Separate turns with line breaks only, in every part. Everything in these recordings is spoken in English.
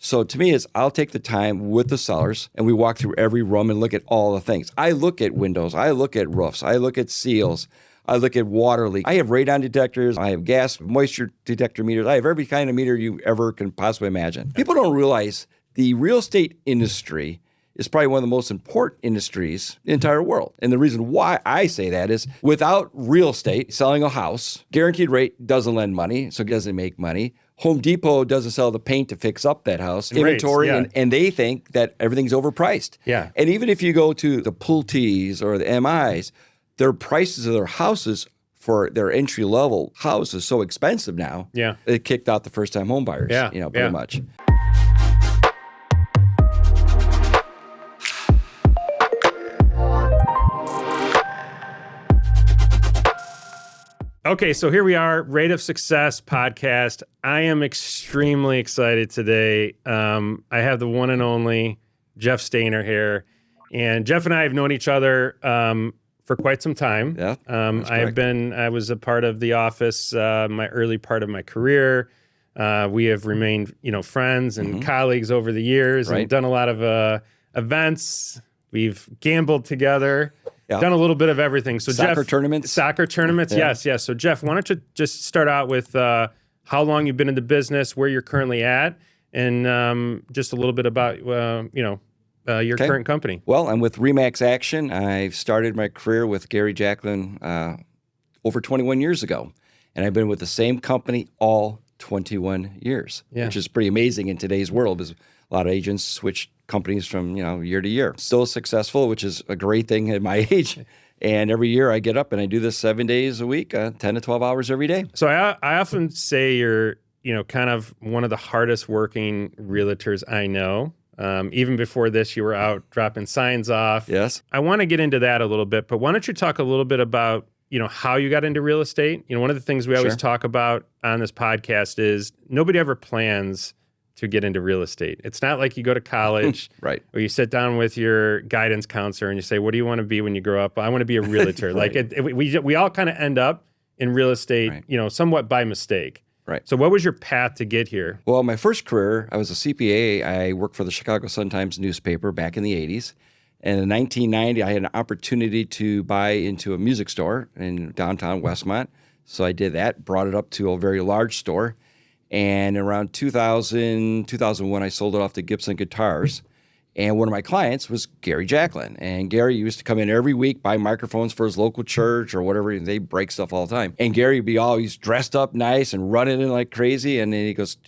So to me, I'll take the time with the sellers and we walk through every room and look at all the things. I look at windows, I look at roofs, I look at seals, I look at water leak. I have radon detectors, I have gas, moisture detector meters. I have every kind of meter you ever can possibly imagine. People don't realize the real estate industry is probably one of the most important industries in the entire world. And the reason why I say that is without real estate, selling a house, guaranteed rate doesn't lend money, so it doesn't make money. Home Depot doesn't sell the paint to fix up that house, inventory, and they think that everything's overpriced.
Yeah.
And even if you go to the Pulte's or the MI's, their prices of their houses for their entry-level house is so expensive now.
Yeah.
It kicked out the first-time home buyers, pretty much.
Okay, so here we are, Rate of Success podcast. I am extremely excited today. I have the one and only Jeff Stainer here. And Jeff and I have known each other for quite some time.
Yeah,
I was a part of the office my early part of my career. We have remained, friends and colleagues over the years and done a lot of events. We've gambled together.
Yeah.
Done a little bit of everything. So
Soccer
Jeff,
tournaments?
Soccer tournaments, yes. So Jeff, why don't you just start out with how long you've been in the business, where you're currently at, and just a little bit about, your current company.
Well, I'm with REMAX Action. I started my career with Gary Jacklin over 21 years ago, and I've been with the same company all 21 years, which is pretty amazing in today's world because a lot of agents switch companies from, year to year. Still successful, which is a great thing at my age. And every year I get up and I do this 7 days a week, 10 to 12 hours every day.
So I often say you're, kind of one of the hardest working realtors I know. Even before this, you were out dropping signs off.
Yes.
I want to get into that a little bit, but why don't you talk a little bit about, how you got into real estate? One of the things we always talk about on this podcast is nobody ever plans to get into real estate. It's not like you go to college
right.
or you sit down with your guidance counselor and you say, what do you want to be when you grow up? I want to be a realtor.
right.
We all kind of end up in real estate, somewhat by mistake.
Right.
So what was your path to get here?
Well, my first career, I was a CPA. I worked for the Chicago Sun-Times newspaper back in the 80s. And in 1990, I had an opportunity to buy into a music store in downtown Westmont. So I did that, brought it up to a very large store. And around 2001, I sold it off to Gibson Guitars. And one of my clients was Gary Jacklin. And Gary used to come in every week, buy microphones for his local church or whatever. And they break stuff all the time. And Gary would be always dressed up nice and running in like crazy. And then he goes,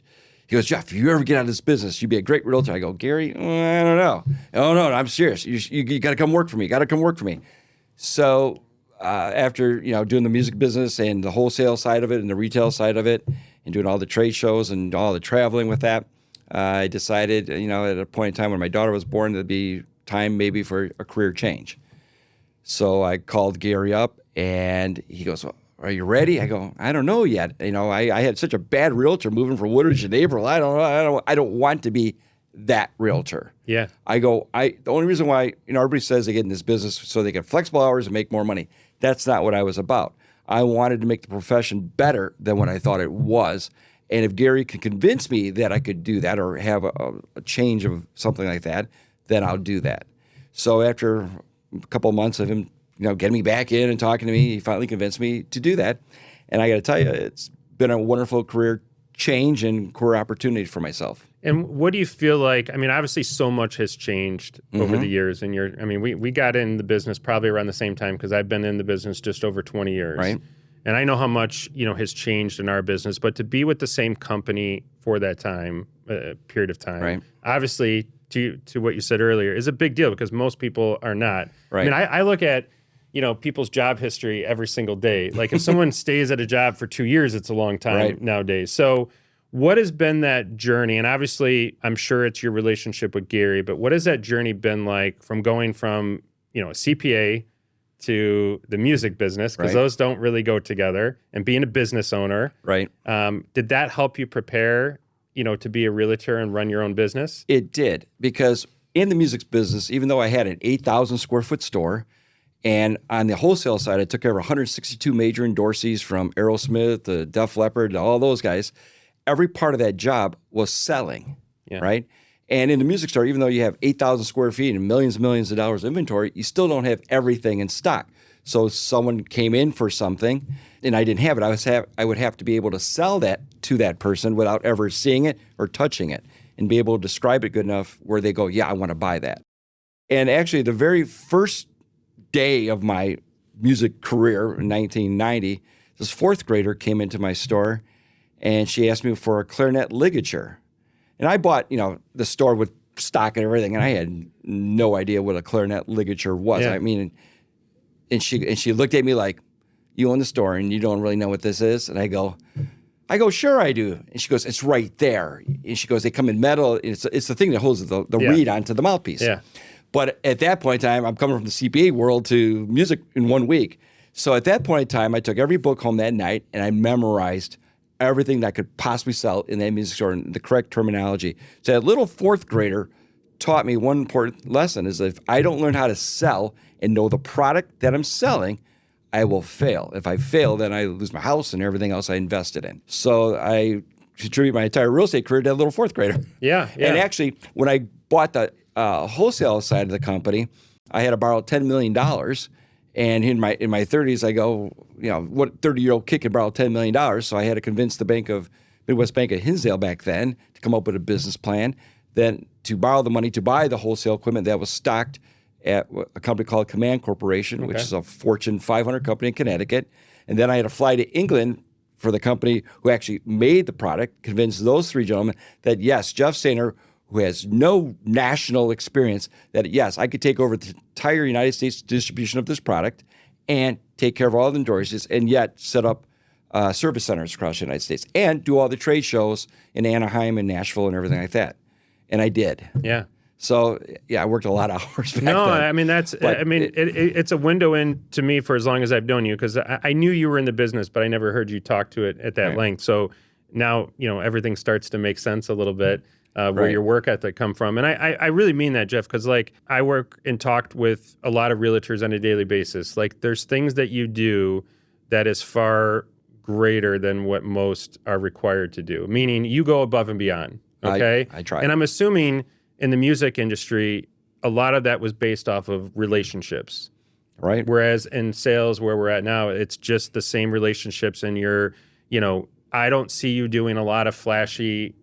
Jeff, if you ever get out of this business, you'd be a great realtor. I go, Gary, I don't know. Oh, no, I'm serious. You got to come work for me. Got to come work for me. So after, doing the music business and the wholesale side of it and the retail side of it and doing all the trade shows and all the traveling with that, I decided, at a point in time when my daughter was born, it'd be time maybe for a career change. So I called Gary up and he goes, well, are you ready? I go, I don't know yet. I had such a bad realtor moving from Woodridge in April. I don't know. I don't want to be that realtor.
Yeah.
I go, the only reason why, everybody says they get in this business so they get flexible hours and make more money. That's not what I was about. I wanted to make the profession better than what I thought it was. And if Gary could convince me that I could do that or have a change of something like that, then I'll do that. So after a couple of months of him, getting me back in and talking to me, he finally convinced me to do that. And I got to tell you, it's been a wonderful career change and career opportunity for myself.
And what do you feel like? I mean, obviously so much has changed over the years. And we got in the business probably around the same time because I've been in the business just over 20 years.
Right.
And I know how much, has changed in our business, but to be with the same company for that time, period of time,
right.
Obviously to what you said earlier is a big deal because most people are not.
Right.
I mean, I look at, people's job history every single day. Like if someone stays at a job for 2 years, it's a long time nowadays. So what has been that journey? And obviously I'm sure it's your relationship with Gary, but what has that journey been like from going from, a CPA to the music business, because those don't really go together, and being a business owner.
Right.
Did that help you prepare, to be a realtor and run your own business?
It did, because in the music business, even though I had an 8,000 square foot store, and on the wholesale side, I took care of 162 major endorsees from Aerosmith to Def Leppard to all those guys, every part of that job was selling.
Yeah.
right? And in the music store, even though you have 8,000 square feet and millions of dollars inventory, you still don't have everything in stock. So someone came in for something and I didn't have it. I would have to be able to sell that to that person without ever seeing it or touching it and be able to describe it good enough where they go, yeah, I want to buy that. And actually, the very first day of my music career in 1990, this fourth grader came into my store and she asked me for a clarinet ligature. And I bought, the store with stock and everything, and I had no idea what a clarinet ligature was.
Yeah.
I mean, and she looked at me like, you own the store and you don't really know what this is? And I go, sure I do. And she goes, it's right there. And she goes, they come in metal. It's the thing that holds the reed onto the mouthpiece.
Yeah.
But at that point in time, I'm coming from the CPA world to music in 1 week. So at that point in time, I took every book home that night and I memorized everything that I could possibly sell in that music store and the correct terminology. So that little fourth grader taught me one important lesson is if I don't learn how to sell and know the product that I'm selling, I will fail. If I fail, then I lose my house and everything else I invested in. So I attribute my entire real estate career to that little fourth grader.
Yeah.
And actually, when I bought the wholesale side of the company, I had to borrow $10 million. And in my 30s, I go, what 30-year-old kid can borrow $10 million? So I had to convince the Midwest Bank of Hinsdale back then to come up with a business plan, then to borrow the money to buy the wholesale equipment that was stocked at a company called Command Corporation, which is a Fortune 500 company in Connecticut. And then I had to fly to England for the company who actually made the product, convince those three gentlemen that, yes, Jeff Sainer, who has no national experience, that, yes, I could take over the entire United States distribution of this product and take care of all the endorsements and yet set up service centers across the United States and do all the trade shows in Anaheim and Nashville and everything like that. And I did.
Yeah.
So, I worked a lot of hours back then.
I mean, it's a window in to me for as long as I've known you, because I knew you were in the business, but I never heard you talk to it at that length. So now, everything starts to make sense a little bit, where your work ethic come from. And I really mean that, Jeff, because I work and talked with a lot of realtors on a daily basis. There's things that you do that is far greater than what most are required to do, meaning you go above and beyond. Okay.
I try.
And I'm assuming in the music industry, a lot of that was based off of relationships.
Right.
Whereas in sales, where we're at now, it's just the same relationships, and I don't see you doing a lot of flashy,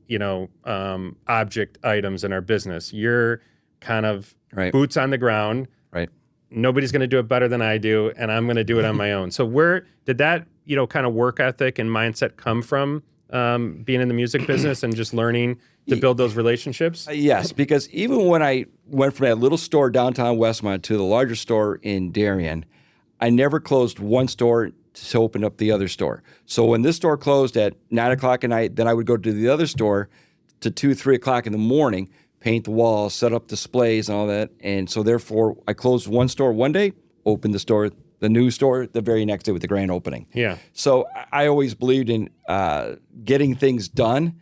object items in our business. You're kind of boots on the ground.
Right.
Nobody's going to do it better than I do, and I'm going to do it on my own. So where did that, kind of work ethic and mindset come from, being in the music business and just learning to build those relationships?
Yes, because even when I went from that little store downtown Westmont to the larger store in Darien, I never closed one store to open up the other store. So when this store closed at 9 o'clock at night, then I would go to the other store to 2, 3 o'clock in the morning, paint the walls, set up displays and all that. And so therefore, I closed one store one day, opened the new store the very next day with the grand opening.
Yeah.
So I always believed in getting things done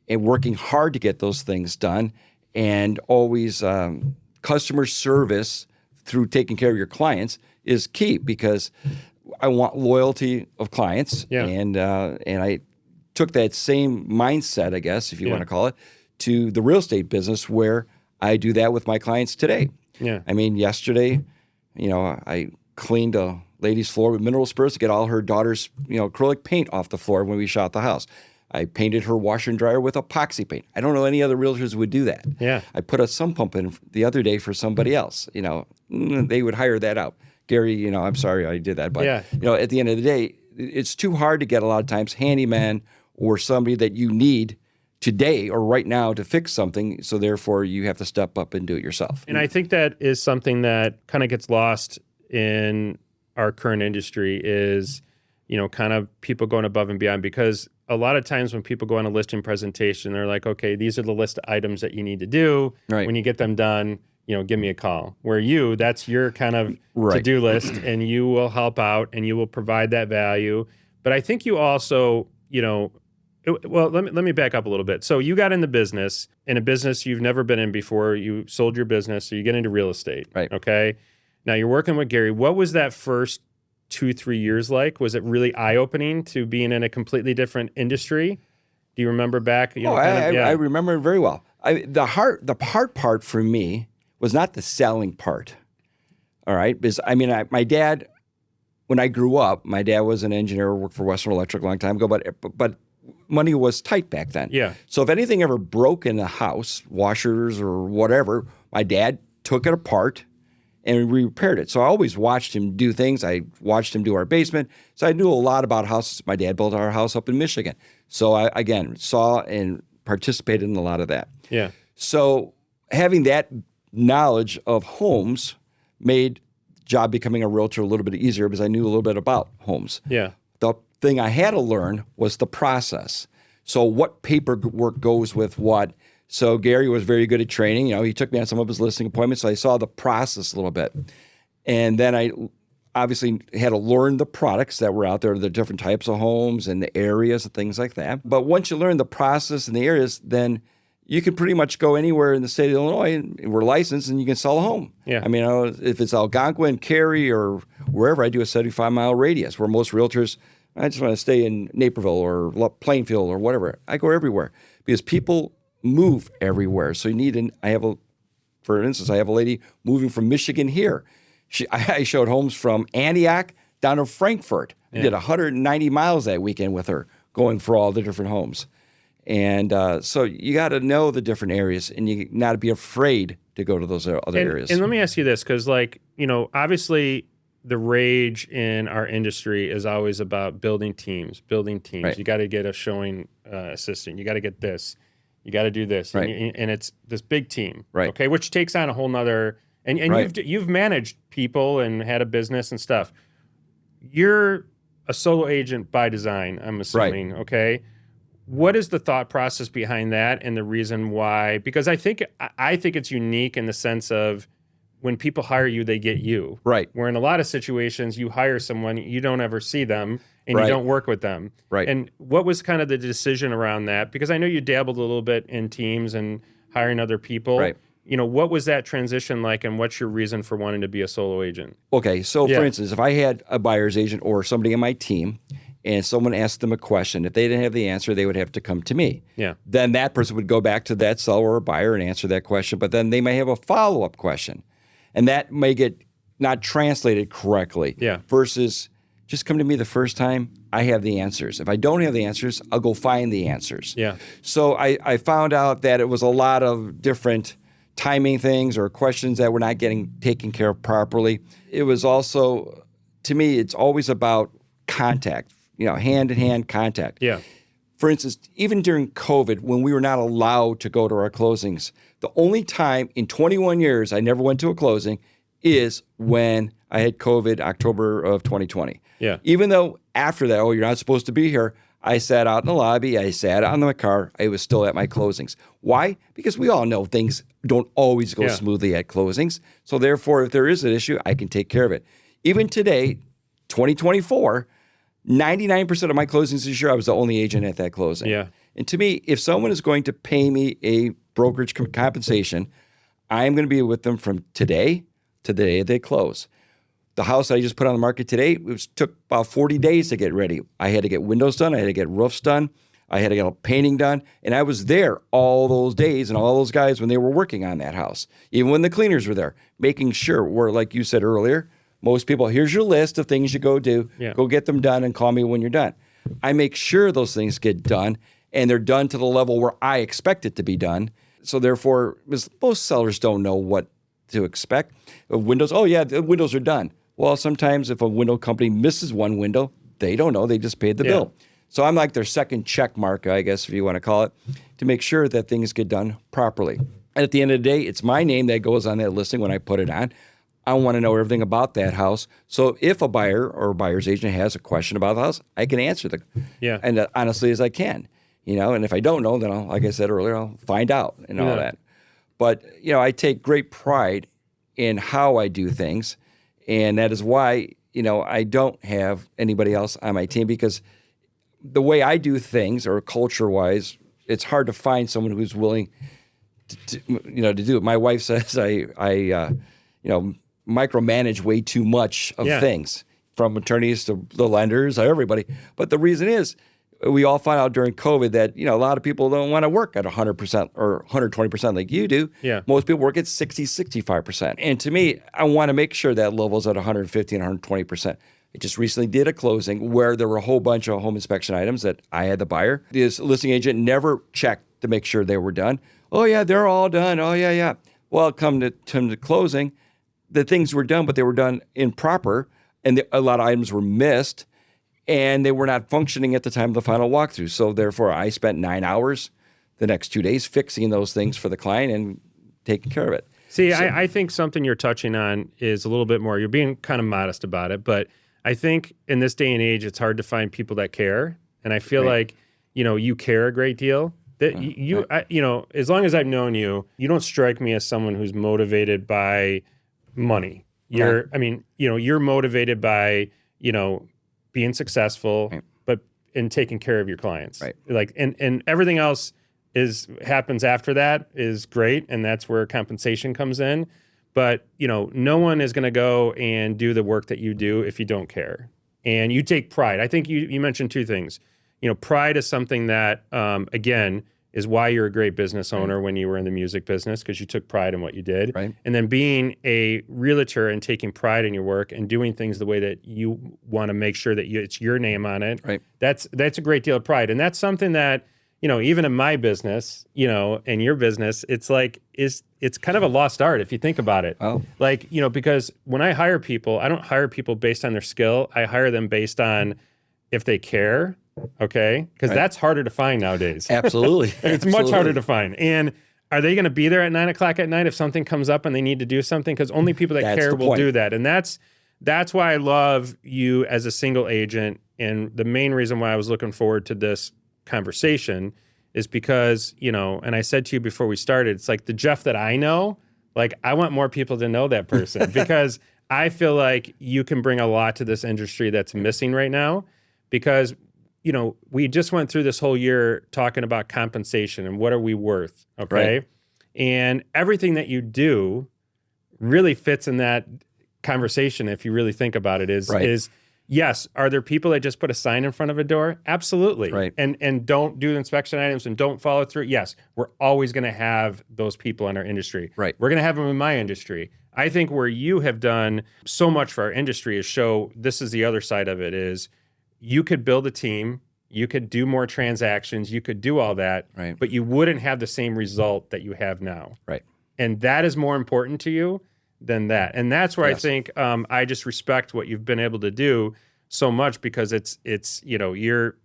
and working hard to get those things done, and always customer service through taking care of your clients is key, because I want loyalty of clients.
Yeah.
And I took that same mindset, I guess, if you want to call it, to the real estate business, where I do that with my clients today.
Yeah.
I mean, yesterday, I cleaned a lady's floor with mineral spirits to get all her daughter's, acrylic paint off the floor when we shot the house. I painted her washer and dryer with epoxy paint. I don't know any other realtors would do that.
Yeah.
I put a sump pump in the other day for somebody else. They would hire that out. Gary, I'm sorry I did that, but at the end of the day, it's too hard to get a lot of times handyman or somebody that you need today or right now to fix something. So therefore, you have to step up and do it yourself.
And I think that is something that kind of gets lost in our current industry is, kind of people going above and beyond, because a lot of times when people go on a listing presentation, they're like, okay, these are the list of items that you need to do.
Right.
When you get them done, give me a call. Where that's your kind of to-do list, and you will help out and you will provide that value. But I think you also, let me back up a little bit. So you got in the business, in a business you've never been in before. You sold your business, so you get into real estate.
Right.
Okay. Now you're working with Gary. What was that first 2-3 years like? Was it really eye-opening to being in a completely different industry? Do you remember back?
I remember it very well. The hard part for me was not the selling part. All right, because my dad, when I grew up, my dad was an engineer, worked for Western Electric a long time ago, but money was tight back then.
Yeah.
So if anything ever broke in the house, washers or whatever, my dad took it apart and repaired it. So I always watched him do things. I watched him do our basement. So I knew a lot about houses. My dad built our house up in Michigan. So I, again, saw and participated in a lot of that.
Yeah.
So having that knowledge of homes made job becoming a realtor a little bit easier because I knew a little bit about homes.
Yeah.
The thing I had to learn was the process. So what paperwork goes with what. So Gary was very good at training. He took me on some of his listing appointments, so I saw the process a little bit. And then I obviously had to learn the products that were out there, the different types of homes and the areas and things like that. But once you learn the process and the areas, then you can pretty much go anywhere in the state of Illinois, and we're licensed, and you can sell a home.
Yeah.
If it's Algonquin, Cary, or wherever, I do a 75-mile radius, where most realtors, I just want to stay in Naperville or Plainfield or whatever. I go everywhere because people move everywhere. So for instance, I have a lady moving from Michigan here. I showed homes from Antioch down to Frankfurt. I did 190 miles that weekend with her, going for all the different homes. And so you got to know the different areas, and you not to be afraid to go to those other areas.
And let me ask you this, because obviously the rage in our industry is always about building teams.
Right.
You got to get a showing assistant. You got to get this. You got to do this.
Right.
And it's this big team,
Right.
okay, which takes on a whole nother, and
Right.
you've managed people and had a business and stuff. You're a solo agent by design, I'm assuming, okay? What is the thought process behind that and the reason why? Because I think it's unique in the sense of when people hire you, they get you.
Right.
Where in a lot of situations, you hire someone, you don't ever see them, and
Right.
you don't work with them.
Right.
And what was kind of the decision around that? Because I know you dabbled a little bit in teams and hiring other people.
Right.
What was that transition like, and what's your reason for wanting to be a solo agent?
Okay, so
Yeah.
for instance, if I had a buyer's agent or somebody on my team and someone asked them a question, if they didn't have the answer, they would have to come to me.
Yeah.
Then that person would go back to that seller or buyer and answer that question, but then they may have a follow-up question, and that may get not translated correctly.
Yeah.
Versus just come to me the first time, I have the answers. If I don't have the answers, I'll go find the answers.
Yeah.
So I found out that it was a lot of different timing things or questions that were not getting taken care of properly. It was also, to me, it's always about contact, hand-to-hand contact.
Yeah.
For instance, even during COVID, when we were not allowed to go to our closings, the only time in 21 years I never went to a closing is when I had COVID, October of 2020.
Yeah.
Even though after that, you're not supposed to be here, I sat out in the lobby, I sat out in my car, I was still at my closings. Why? Because we all know things don't always go smoothly at closings. So therefore, if there is an issue, I can take care of it. Even today, 2024, 99% of my closings this year, I was the only agent at that closing.
Yeah.
And to me, if someone is going to pay me a brokerage compensation, I'm going to be with them from today to the day they close. The house I just put on the market today, took about 40 days to get ready. I had to get windows done. I had to get roofs done. I had to get a painting done. And I was there all those days and all those guys when they were working on that house, even when the cleaners were there, making sure we're, like you said earlier, most people, here's your list of things you go do.
Yeah.
Go get them done and call me when you're done. I make sure those things get done, and they're done to the level where I expect it to be done. So therefore, most sellers don't know what to expect. Windows, the windows are done. Well, sometimes if a window company misses one window, they don't know. They just paid the bill. So I'm like their second check mark, I guess, if you want to call it, to make sure that things get done properly. And at the end of the day, it's my name that goes on that listing when I put it on. I want to know everything about that house. So if a buyer or a buyer's agent has a question about the house, I can answer and honestly as I can. And if I don't know, then like I said earlier, I'll find out and all that. But, I take great pride in how I do things. And that is why, I don't have anybody else on my team, because the way I do things, or culture-wise, it's hard to find someone who's willing to do it. My wife says I micromanage way too much of things, from attorneys to the lenders, everybody. But the reason is, we all found out during COVID that, a lot of people don't want to work at 100% or 120% like you do.
Yeah.
Most people work at 60, 65%. And to me, I want to make sure that level's at 150 and 120%. I just recently did a closing where there were a whole bunch of home inspection items that I had the buyer. This listing agent never checked to make sure they were done. Oh, yeah, they're all done. Oh, yeah, yeah. Well, come to closing, the things were done, but they were done improper, and a lot of items were missed, and they were not functioning at the time of the final walkthrough. So therefore, I spent 9 hours the next 2 days fixing those things for the client and taking care of it.
See, I think something you're touching on is a little bit more, you're being kind of modest about it, but I think in this day and age, it's hard to find people that care. And I feel like, you care a great deal. That as long as I've known you, you don't strike me as someone who's motivated by money. You're motivated by, being successful, but in taking care of your clients.
Right.
Like, and everything else happens after that is great. And that's where compensation comes in. But, no one is going to go and do the work that you do if you don't care. And you take pride. I think you mentioned two things. Pride is something that, again, is why you're a great business owner when you were in the music business, because you took pride in what you did.
Right.
And then being a realtor and taking pride in your work and doing things the way that you want to make sure that it's your name on it.
Right.
That's a great deal of pride. And that's something that, even in my business, and your business, it's like, it's kind of a lost art if you think about it.
Oh.
Like, because when I hire people, I don't hire people based on their skill. I hire them based on if they care, okay? Because that's harder to find nowadays.
Absolutely.
It's much harder to find. And are they going to be there at 9 o'clock at night if something comes up and they need to do something? Because only people that care will do that. And that's why I love you as a single agent. And the main reason why I was looking forward to this conversation is because, and I said to you before we started, it's like the Jeff that I know, like I want more people to know that person because I feel like you can bring a lot to this industry that's missing right now because, we just went through this whole year talking about compensation and what are we worth, okay?
Right.
And everything that you do really fits in that conversation if you really think about it is yes, are there people that just put a sign in front of a door? Absolutely.
Right.
And don't do inspection items and don't follow through? Yes, we're always going to have those people in our industry.
Right.
We're going to have them in my industry. I think where you have done so much for our industry is show this is the other side of it is you could build a team, you could do more transactions, you could do all that,
right,
but you wouldn't have the same result that you have now.
Right.
And that is more important to you than that. And that's where I think I just respect what you've been able to do so much because it's you're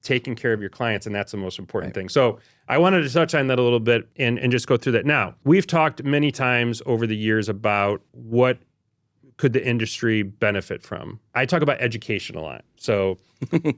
taking care of your clients and that's the most important thing. So I wanted to touch on that a little bit and just go through that. Now, we've talked many times over the years about what could the industry benefit from. I talk about education a lot. So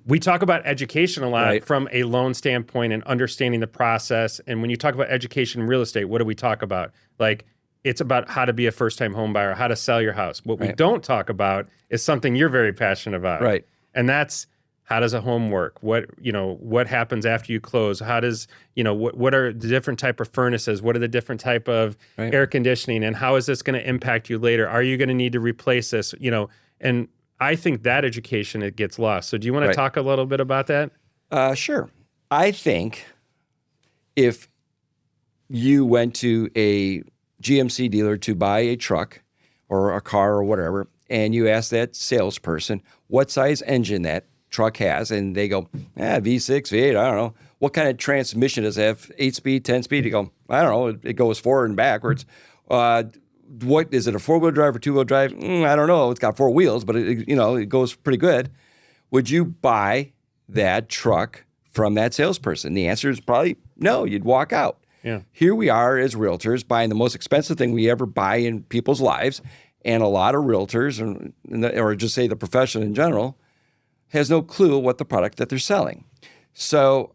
we talk about education a lot from a loan standpoint and understanding the process. And when you talk about education in real estate, what do we talk about? Like, it's about how to be a first-time home buyer, how to sell your house. What we don't talk about is something you're very passionate about.
Right.
And that's how does a home work? What happens after you close? How does, what are the different type of furnaces? What are the different type of air conditioning? And how is this going to impact you later? Are you going to need to replace this? And I think that education, it gets lost. So do you want to talk a little bit about that?
Sure. I think if you went to a GMC dealer to buy a truck or a car or whatever, and you ask that salesperson what size engine that truck has, and they go, V6, V8, I don't know. What kind of transmission does it have? 8-speed, 10-speed? You go, I don't know. It goes forward and backwards. What is it, a 4-wheel drive or 2-wheel drive? I don't know. It's got 4 wheels, but it goes pretty good. Would you buy that truck from that salesperson? The answer is probably no. You'd walk out.
Yeah.
Here we are as realtors buying the most expensive thing we ever buy in people's lives, and a lot of realtors, or just say the profession in general, has no clue what the product that they're selling. So,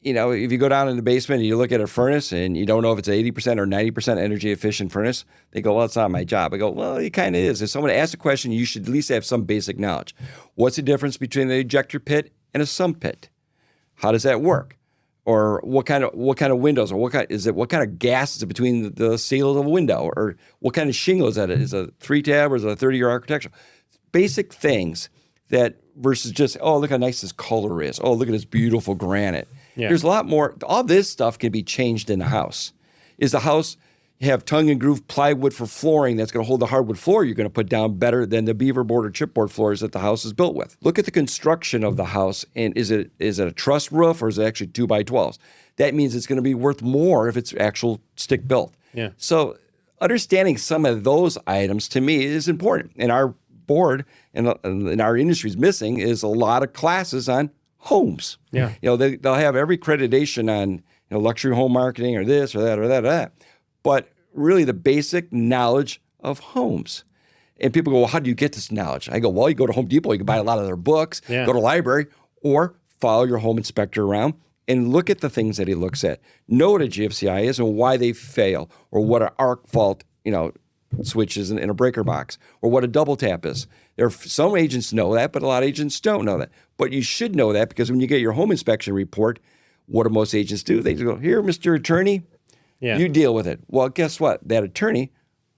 if you go down in the basement and you look at a furnace and you don't know if it's 80% or 90% energy efficient furnace, they go, well, it's not my job. I go, well, it kind of is. If someone asks a question, you should at least have some basic knowledge. What's the difference between an ejector pit and a sump pit? How does that work? Or what kind of windows, or what kind of gas is it between the seal of a window, or what kind of shingle is that? Is it a 3-tab or is it a 30-year architectural? Basic things that versus just, oh, look how nice this color is. Oh, look at this beautiful granite.
Yeah.
There's a lot more. All this stuff can be changed in the house. Is the house have tongue and groove plywood for flooring that's going to hold the hardwood floor you're going to put down better than the beaver board or chipboard floors that the house is built with? Look at the construction of the house, and is it a truss roof or is it actually 2x12s? That means it's going to be worth more if it's actual stick built.
Yeah.
So understanding some of those items to me is important. And our board and our industry is missing is a lot of classes on homes.
Yeah.
They'll have every accreditation on luxury home marketing or this or that or that or that. But really the basic knowledge of homes. And people go, well, how do you get this knowledge? I go, well, you go to Home Depot, you can buy a lot of their books, go to a library, or follow your home inspector around and look at the things that he looks at. Know what a GFCI is and why they fail, or what an arc fault, switch is in a breaker box, or what a double tap is. Some agents know that, but a lot of agents don't know that. But you should know that, because when you get your home inspection report, what do most agents do? They go, here, Mr. Attorney, you deal with it. Well, guess what? That attorney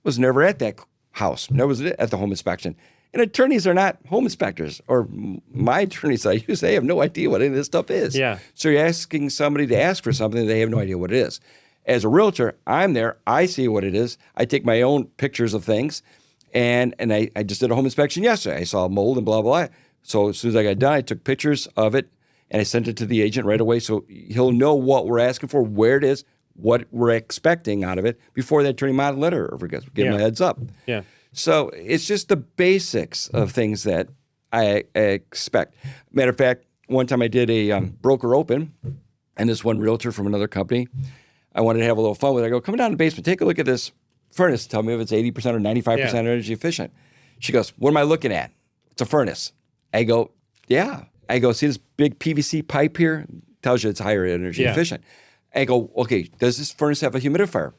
was never at that house, never was at the home inspection. And attorneys are not home inspectors, or my attorneys I use, they have no idea what any of this stuff is.
Yeah.
So you're asking somebody to ask for something, they have no idea what it is. As a realtor, I'm there, I see what it is. I take my own pictures of things, and I just did a home inspection yesterday. I saw mold and blah, blah. So as soon as I got done, I took pictures of it, and I sent it to the agent right away, so he'll know what we're asking for, where it is, what we're expecting out of it before the attorney might letter over, give him a heads up.
Yeah.
So it's just the basics of things that I expect. Matter of fact, one time I did a broker open, and this one realtor from another company, I wanted to have a little fun with her. I go, come down to the basement, take a look at this furnace. Tell me if it's 80% or 95% energy efficient. She goes, what am I looking at? It's a furnace. I go, yeah. I go, see this big PVC pipe here? Tells you it's higher energy efficient. I go, okay, does this furnace have a humidifier?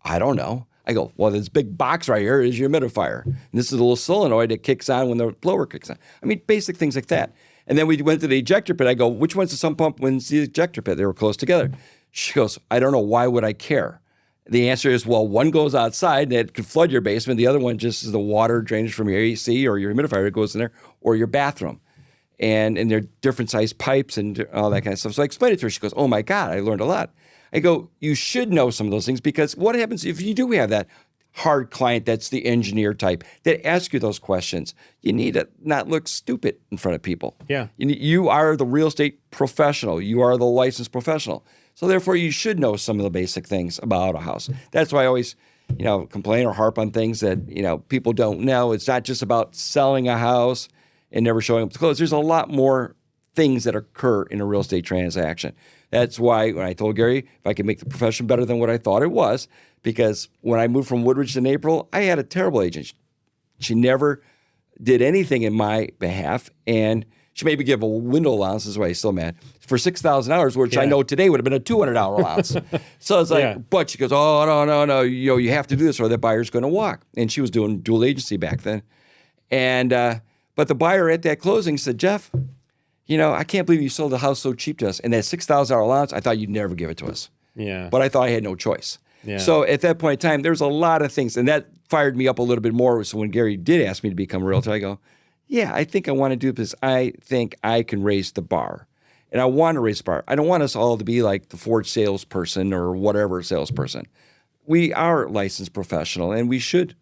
I don't know. I go, well, this big box right here is your humidifier. And this is a little solenoid that kicks on when the blower kicks on. I mean, basic things like that. And then we went to the ejector pit. I go, which one's the sump pump? When's the ejector pit? They were close together. She goes, I don't know. Why would I care? The answer is, well, one goes outside and it could flood your basement. The other one just is the water drainage from your AC or your humidifier that goes in there, or your bathroom. And they're different size pipes and all that kind of stuff. So I explained it to her. She goes, oh my God, I learned a lot. I go, you should know some of those things, because what happens if you do have that hard client that's the engineer type that asks you those questions? You need to not look stupid in front of people.
Yeah.
You are the real estate professional. You are the licensed professional. So therefore, you should know some of the basic things about a house. That's why I always, complain or harp on things that, people don't know. It's not just about selling a house and never showing up to close. There's a lot more things that occur in a real estate transaction. That's why when I told Gary if I could make the profession better than what I thought it was, because when I moved from Woodridge in April, I had a terrible agent. She never did anything in my behalf, and she made me give a window allowance, is why he's still mad, for $6,000, which I know today would have been a $200 allowance. So it's like, but she goes, oh, no, you have to do this or that buyer's going to walk. And she was doing dual agency back then. And but the buyer at that closing said, Jeff, I can't believe you sold the house so cheap to us. And that $6,000 allowance, I thought you'd never give it to us.
Yeah.
But I thought I had no choice.
Yeah.
So at that point in time, there's a lot of things. And that fired me up a little bit more. So when Gary did ask me to become a realtor, I go, yeah, I think I want to do this. I think I can raise the bar. And I want to raise the bar. I don't want us all to be like the Ford salesperson or whatever salesperson. We are licensed professional, and we should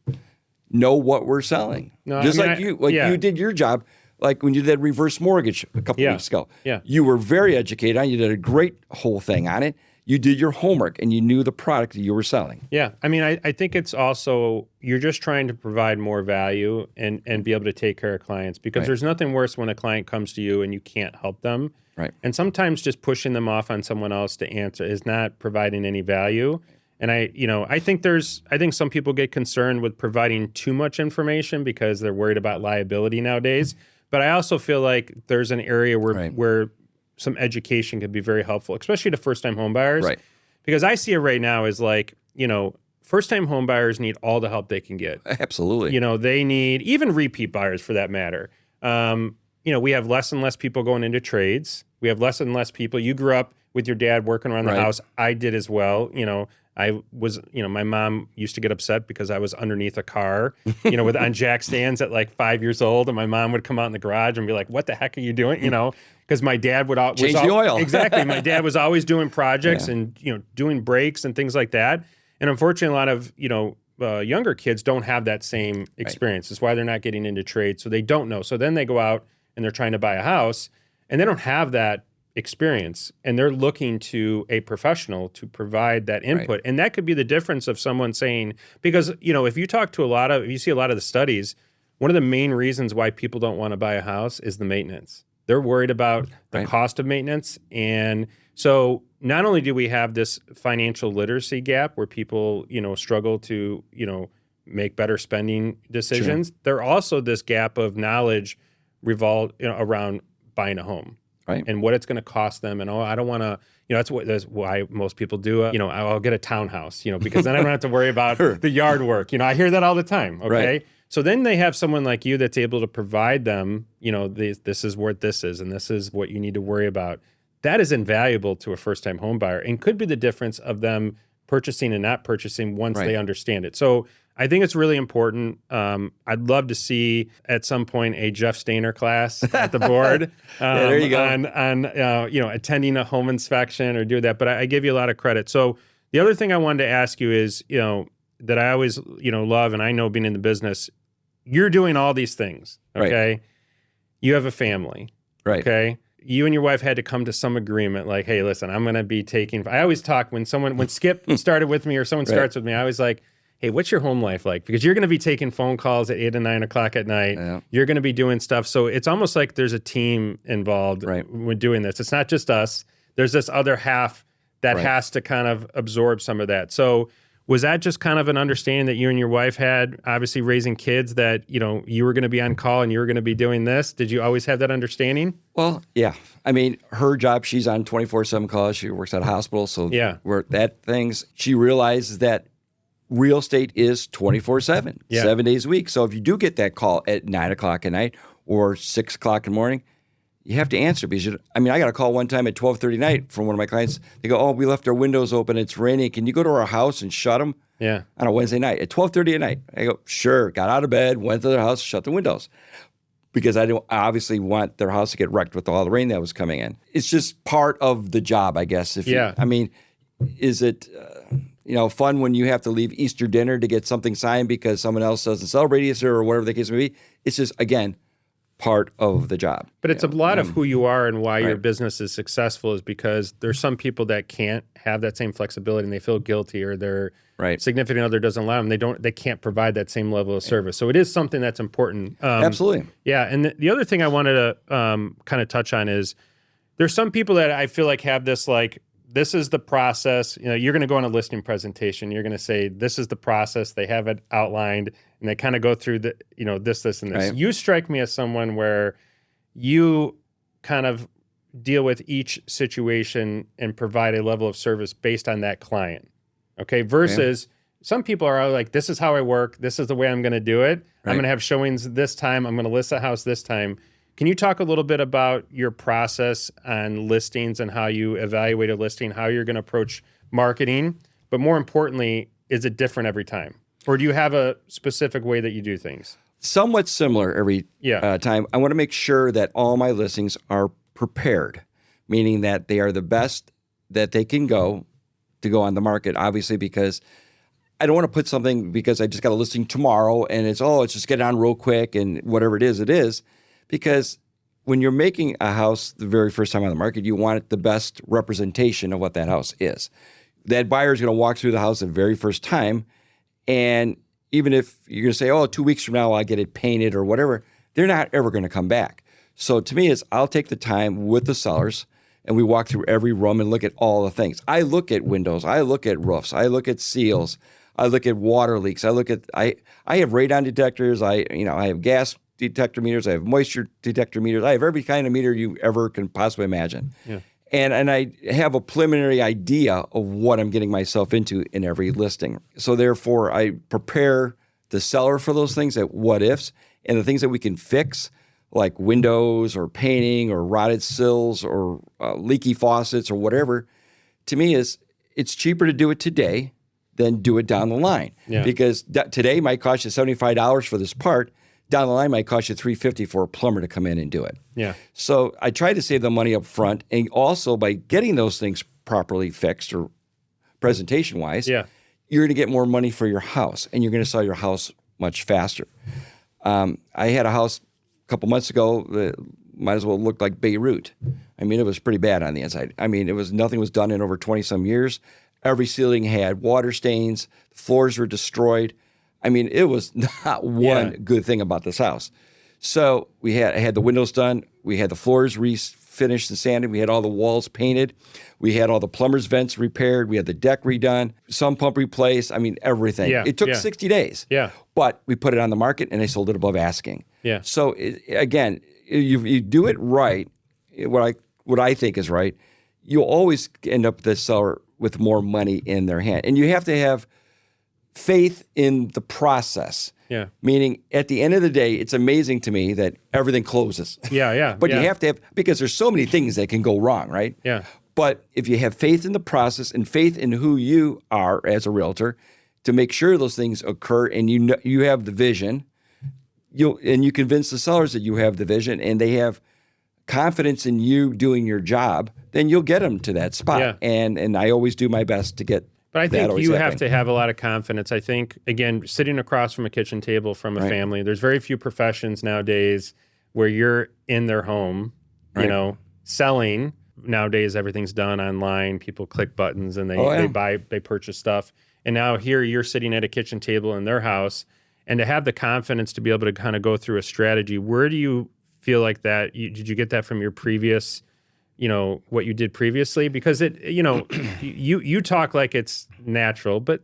know what we're selling. No, just you did your job. Like when you did reverse mortgage a couple weeks ago. Yeah. You were very educated on it. You did a great whole thing on it. You did your homework and you knew the product that you were selling.
Yeah. I mean, I think it's also, you're just trying to provide more value and be able to take care of clients, because there's nothing worse when a client comes to you and you can't help them.
Right.
And sometimes just pushing them off on someone else to answer is not providing any value. And I think some people get concerned with providing too much information because they're worried about liability nowadays. But I also feel like there's an area where some education could be very helpful, especially to first-time home buyers.
Right.
Because I see it right now as like, first-time home buyers need all the help they can get.
Absolutely.
They need, even repeat buyers for that matter. We have less and less people going into trades. We have less and less people. You grew up with your dad working around the house. I did as well. I was, my mom used to get upset because I was underneath a car, with on jack stands at like 5 years old, and my mom would come out in the garage and be like, "What the heck are you doing?" Because my dad would
change the oil.
Exactly. My dad was always doing projects and doing breaks and things like that. And unfortunately, a lot of younger kids don't have that same experience. That's why they're not getting into trade. So they don't know. So then they go out and they're trying to buy a house, and they don't have that experience, and they're looking to a professional to provide that input.
Right.
And that could be the difference of someone saying, because if you see a lot of the studies, one of the main reasons why people don't want to buy a house is the maintenance. They're worried about the cost of maintenance. And so not only do we have this financial literacy gap where people struggle to make better spending decisions, there also this gap of knowledge around buying a home.
Right.
And what it's going to cost them. And, I don't want to, that's why most people do it. I'll get a townhouse, because then I don't have to worry about the yard work. I hear that all the time. Okay.
Right.
So then they have someone like you that's able to provide them, this is what this is, and this is what you need to worry about. That is invaluable to a first-time home buyer and could be the difference of them purchasing and not purchasing once they understand it. So I think it's really important. I'd love to see at some point a Jeff Stainer class at the board
there you go.
on attending a home inspection or do that. But I give you a lot of credit. So the other thing I wanted to ask you is, that I always love, and I know being in the business, you're doing all these things. Okay,
Right.
You have a family.
Right.
Okay. You and your wife had to come to some agreement, like, hey, listen, I'm going to be taking. I always talk when Skip started with me or someone starts with me, I always like, hey, what's your home life like? Because you're going to be taking phone calls at 8 and 9 o'clock at night.
Yeah.
You're going to be doing stuff. So it's almost like there's a team involved with doing this. It's not just us. There's this other half that has to kind of absorb some of that. So was that just kind of an understanding that you and your wife had, obviously raising kids, that, you were going to be on call and you were going to be doing this? Did you always have that understanding?
Well, yeah. I mean, her job, she's on 24/7 calls. She works at a hospital. So she realizes that real estate is 24/7, 7 days a week. So if you do get that call at 9 o'clock at night or 6 o'clock in the morning, you have to answer, because I got a call one time at 12:30 at night from one of my clients. They go, "Oh, we left our windows open. It's raining. Can you go to our house and shut them?"
Yeah.
On a Wednesday night at 12:30 at night. I go, "Sure." Got out of bed, went to their house, shut the windows, because I don't obviously want their house to get wrecked with all the rain that was coming in. It's just part of the job, I guess. Is it fun when you have to leave Easter dinner to get something signed because someone else doesn't celebrate Easter or whatever the case may be? It's just, again, part of the job.
But it's a lot of who you are and why your business is successful, is because there's some people that can't have that same flexibility and they feel guilty, or their significant other doesn't allow them. They can't provide that same level of service. So it is something that's important.
Absolutely.
Yeah. And the other thing I wanted to kind of touch on is there's some people that I feel like have this, like, this is the process. You're going to go on a listing presentation. You're going to say, this is the process. They have it outlined, and they kind of go through the, this, and this. Right. You strike me as someone where you kind of deal with each situation and provide a level of service based on that client. Okay. Versus some people are like, this is how I work. This is the way I'm going to do it. Right. I'm going to have showings this time. I'm going to list a house this time. Can you talk a little bit about your process on listings and how you evaluate a listing, how you're going to approach marketing? But more importantly, is it different every time? Or do you have a specific way that you do things?
Somewhat similar every time. I want to make sure that all my listings are prepared, meaning that they are the best that they can go to go on the market, obviously, because I don't want to put something because I just got a listing tomorrow and it's just get on real quick and whatever it is. Because when you're making a house the very first time on the market, you want the best representation of what that house is. That buyer is going to walk through the house the very first time, and even if you're going to say, 2 weeks from now I'll get it painted or whatever, they're not ever going to come back. So to me, I'll take the time with the sellers, and we walk through every room and look at all the things. I look at windows, I look at roofs, I look at seals, I look at water leaks, I have radon detectors, I have gas detector meters, I have moisture detector meters, I have every kind of meter you ever can possibly imagine. Yeah. And I have a preliminary idea of what I'm getting myself into in every listing. So therefore, I prepare the seller for those things, at what ifs, and the things that we can fix, like windows or painting or rotted sills or leaky faucets or whatever. To me, it's cheaper to do it today than do it down the line.
Yeah.
Because today might cost you $75 for this part. Down the line might cost you $350 for a plumber to come in and do it.
Yeah.
So I try to save the money up front, and also by getting those things properly fixed or presentation wise,
Yeah.
you're going to get more money for your house, and you're going to sell your house much faster. I had a house a couple months ago that might as well look like Beirut. I mean, it was pretty bad on the inside. I mean, nothing was done in over 20 some years. Every ceiling had water stains. The floors were destroyed. I mean, it was not one good thing about this house. So I had the windows done. We had the floors finished and sanded. We had all the walls painted. We had all the plumber's vents repaired. We had the deck redone, sump pump replaced. I mean, everything.
Yeah,
It took
yeah.
60 days.
Yeah.
But we put it on the market, and they sold it above asking.
Yeah.
So again, you do it right, what I think is right, you'll always end up the seller with more money in their hand. And you have to have faith in the process.
Yeah.
Meaning, at the end of the day, it's amazing to me that everything closes.
Yeah. Yeah.
But
yeah.
you have to have, because there's so many things that can go wrong, right?
Yeah.
But if you have faith in the process and faith in who you are as a realtor to make sure those things occur, and you have the vision, you convince the sellers that you have the vision, and they have confidence in you doing your job, then you'll get them to that spot.
Yeah.
And I always do my best to get.
But I think
always
you have
happening.
to have a lot of confidence. I think, again, sitting across from a kitchen table from a
Right.
family, there's very few professions nowadays where you're in their home,
Right.
selling. Nowadays, everything's done online. People click buttons and they purchase stuff. And now here you're sitting at a kitchen table in their house, and to have the confidence to be able to kind of go through a strategy, where do you feel like that? Did you get that from your previous, what you did previously? Because you talk like it's natural, but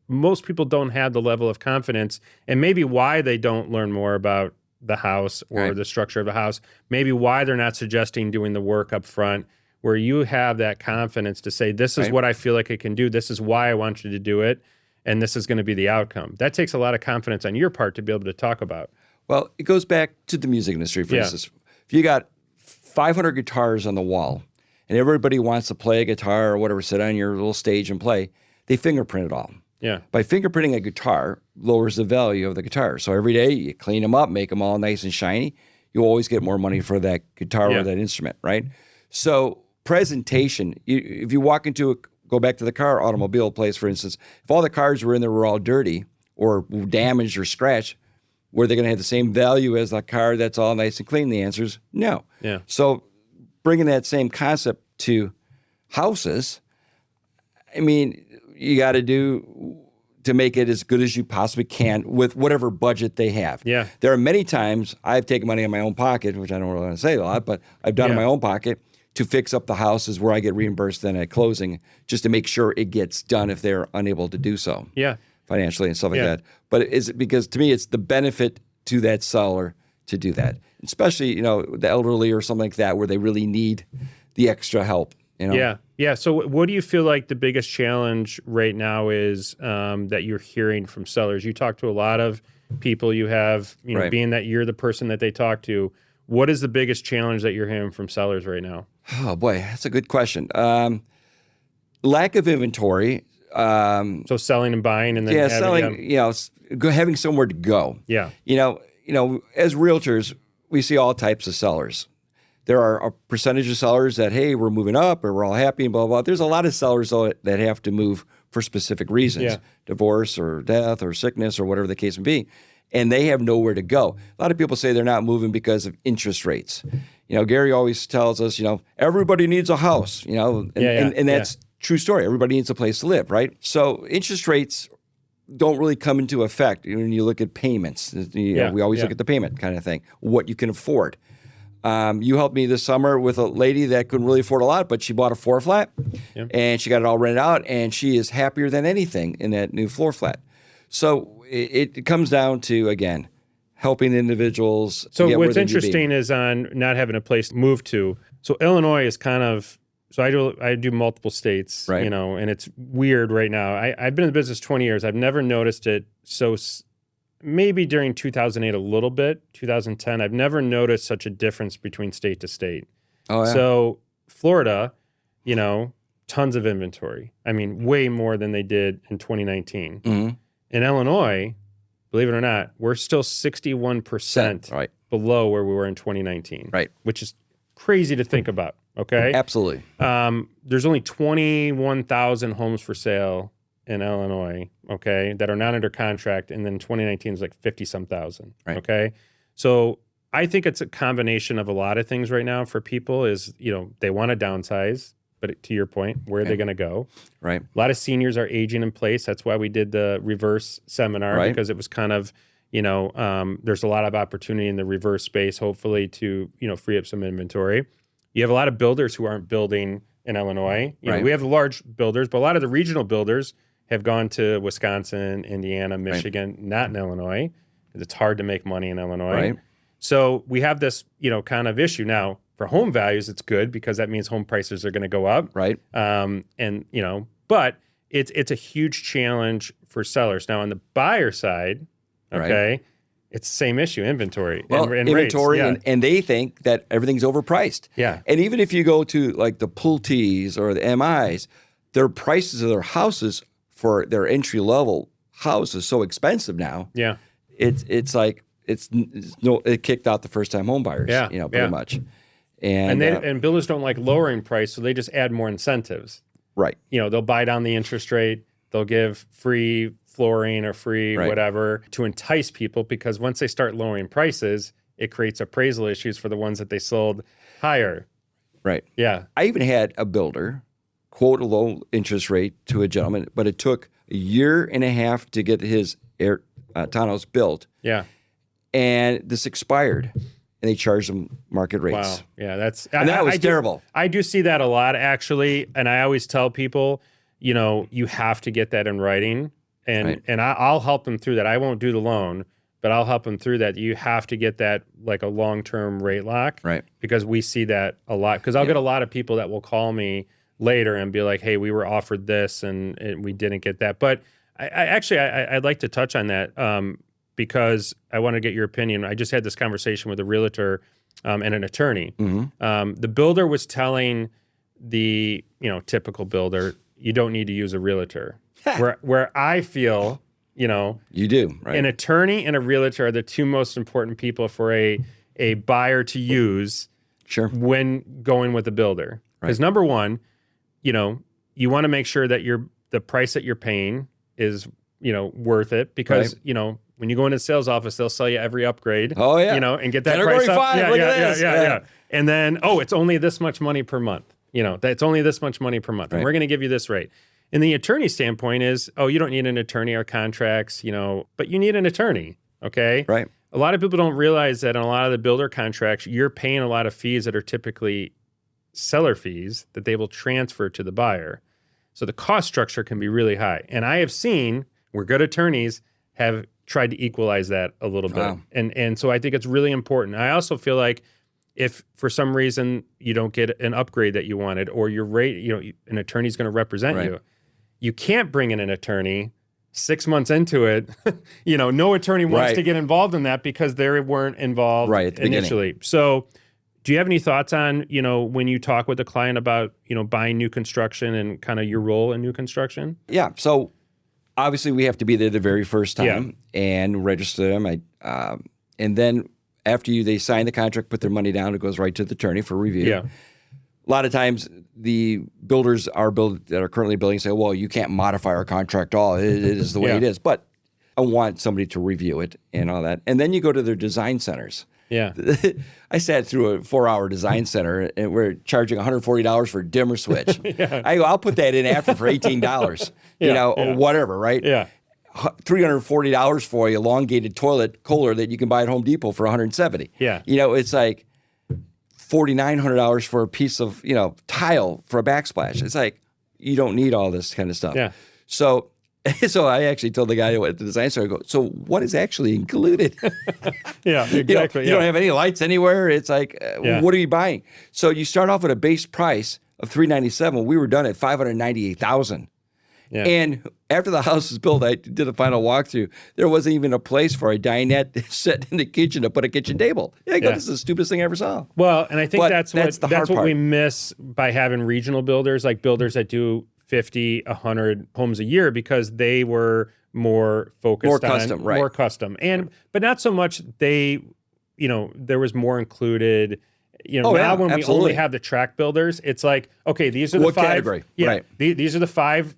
most people don't have the level of confidence, and maybe why they don't learn more about the house or
Right.
the structure of the house, maybe why they're not suggesting doing the work up front, where you have that confidence to say, this is
Right.
what I feel like I can do. This is why I want you to do it. And this is going to be the outcome. That takes a lot of confidence on your part to be able to talk about.
Well, it goes back to the music industry, for
Yeah.
instance. If you got 500 guitars on the wall and everybody wants to play a guitar or whatever, sit on your little stage and play, they fingerprint it all.
Yeah.
By fingerprinting a guitar lowers the value of the guitar. So every day you clean them up, make them all nice and shiny, you always get more money for that guitar
Yeah.
or that instrument, right? So presentation, if you walk into go back to the automobile place, for instance, if all the cars were in there were all dirty or damaged or scratched, were they going to have the same value as the car that's all nice and clean? The answer is no.
Yeah.
So bringing that same concept to houses, I mean, you got to do to make it as good as you possibly can with whatever budget they have.
Yeah.
There are many times I've taken money in my own pocket, which I don't really want to say a lot, but I've done in
Yeah.
my own pocket to fix up the houses where I get reimbursed then at closing, just to make sure it gets done if they're unable to do so
Yeah.
financially and stuff like
Yeah.
that. But because to me, it's the benefit to that seller to do that, especially, the elderly or something like that, where they really need the extra help.
Yeah. Yeah. So what do you feel like the biggest challenge right now is that you're hearing from sellers? You talk to a lot of people. You have,
Right.
being that you're the person that they talk to, what is the biggest challenge that you're hearing from sellers right now?
Oh boy, that's a good question. Lack of inventory.
So selling and buying, and then
Yeah,
having,
selling. Having somewhere to go.
Yeah.
As realtors, we see all types of sellers. There are a percentage of sellers that, hey, we're moving up or we're all happy and blah, blah. There's a lot of sellers, though, that have to move for specific reasons,
Yeah.
divorce or death or sickness or whatever the case may be, and they have nowhere to go. A lot of people say they're not moving because of interest rates. Gary always tells us, everybody needs a house, and that's true story. Everybody needs a place to live, right? So interest rates don't really come into effect when you look at payments. We always look at the payment kind of thing, what you can afford. You helped me this summer with a lady that couldn't really afford a lot, but she bought a floor flat, and she got it all rented out, and she is happier than anything in that new floor flat. So it comes down to, again, helping individuals.
So
get where
what's
they need to be.
interesting is on not having a place to move to. So Illinois is kind of, so I do multiple states,
Right.
and it's weird right now. I've been in the business 20 years. I've never noticed it maybe during 2008 a little bit, 2010. I've never noticed such a difference between state to state.
Oh, yeah.
So Florida, tons of inventory. I mean, way more than they did in 2019.
Mhm.
In Illinois, believe it or not, we're still 61%
Right.
below where we were in 2019,
Right.
which is crazy to think about. Okay.
Absolutely.
There's only 21,000 homes for sale in Illinois, okay, that are not under contract. And then 2019 is like 50 some thousand.
Right.
Okay. So I think it's a combination of a lot of things right now for people is, they want to downsize, but to your point, where are they going to go?
Right.
A lot of seniors are aging in place. That's why we did the reverse seminar,
Right.
because it was kind of, there's a lot of opportunity in the reverse space, hopefully to, free up some inventory. You have a lot of builders who aren't building in Illinois.
Right.
We have the large builders, but a lot of the regional builders have gone to Wisconsin, Indiana, Michigan, not in Illinois, because it's hard to make money in Illinois.
Right.
So we have this, kind of issue now. For home values, it's good because that means home prices are going to go up.
Right.
But it's a huge challenge for sellers. Now on the buyer side, okay,
Right.
it's the same issue, inventory.
Well,
and
inventory,
rates.
and they think that everything's overpriced.
Yeah.
And even if you go to like the Pulte's or the MIs, their prices of their houses for their entry level house is so expensive now.
Yeah.
It kicked out the first time home buyers.
Yeah.
Pretty much. And
And builders don't like lowering price, so they just add more incentives.
right.
They'll buy down the interest rate. They'll give free flooring or free
Right.
whatever to entice people, because once they start lowering prices, it creates appraisal issues for the ones that they sold higher.
Right.
Yeah.
I even had a builder quote a low interest rate to a gentleman, but it took a year and a half to get his townhouse built.
Yeah.
And this expired, and they charged him market rates.
Wow. Yeah.
That was terrible.
I do see that a lot, actually. And I always tell people, you have to get that in writing. And
Right.
and I'll help them through that. I won't do the loan, but I'll help them through that. You have to get that like a long-term rate lock.
Right.
Because we see that a lot. Because I'll get a lot of people that will call me later and be like, hey, we were offered this and we didn't get that. But I'd like to touch on that because I want to get your opinion. I just had this conversation with a realtor and an attorney.
Mm-hmm.
The builder was telling the typical builder, you don't need to use a realtor. where I feel,
You do, right?
an attorney and a realtor are the two most important people for a buyer to use
Sure.
when going with a builder. Because number one, you want to make sure that the price that you're paying is, worth it. Because, when you go into the sales office, they'll sell you every upgrade.
Oh, yeah.
And get that
Category
price up.
5, look at this.
Yeah. And then, it's only this much money per month. That's only this much money per month. And
Right.
we're going to give you this rate. And the attorney standpoint is, you don't need an attorney or contracts, but you need an attorney. Okay.
Right.
A lot of people don't realize that in a lot of the builder contracts, you're paying a lot of fees that are typically seller fees that they will transfer to the buyer. So the cost structure can be really high. And I have seen where good attorneys have tried to equalize that a little bit.
Wow.
And so I think it's really important. I also feel like if for some reason you don't get an upgrade that you wanted, or your rate, an attorney's going to represent
Right.
you, you can't bring in an attorney 6 months into it. No attorney wants
Right.
to get involved in that because they weren't involved
Right, at the beginning.
initially. So do you have any thoughts on, when you talk with a client about, buying new construction and kind of your role in new construction?
Yeah. So obviously we have to be there the very first time and register them. And then after they sign the contract, put their money down, it goes right to the attorney for review.
Yeah.
A lot of times the builders that are currently building say, well, you can't modify our contract at all. It is the way it is. But I want somebody to review it and all that. And then you go to their design centers.
Yeah.
I sat through a 4-hour design center, and we're charging $140 for a dimmer switch. I go, I'll put that in after for $18, or whatever, right?
Yeah.
$340 for an elongated toilet cooler that you can buy at Home Depot for $170.
Yeah.
It's like $4,900 for a piece of, tile for a backsplash. It's like, you don't need all this kind of stuff.
Yeah.
So I actually told the guy at the design center, I go, so what is actually included?
Yeah, exactly.
You don't have any lights anywhere. It's like, what are you buying? So you start off with a base price of $397. We were done at $598,000.
Yeah.
And after the house was built, I did a final walkthrough. There wasn't even a place for a dinette set in the kitchen to put a kitchen table. I go, this is the stupidest thing I ever saw.
Well, and I think
But
that's
the hard
what
part.
we miss by having regional builders, like builders that do 50, 100 homes a year, because they were more focused
More
on
custom, right.
more custom. And but not so much there was more included. Now when we only have the track builders, it's like, okay, these are the
what
five
category?
Yeah,
Right.
These are the five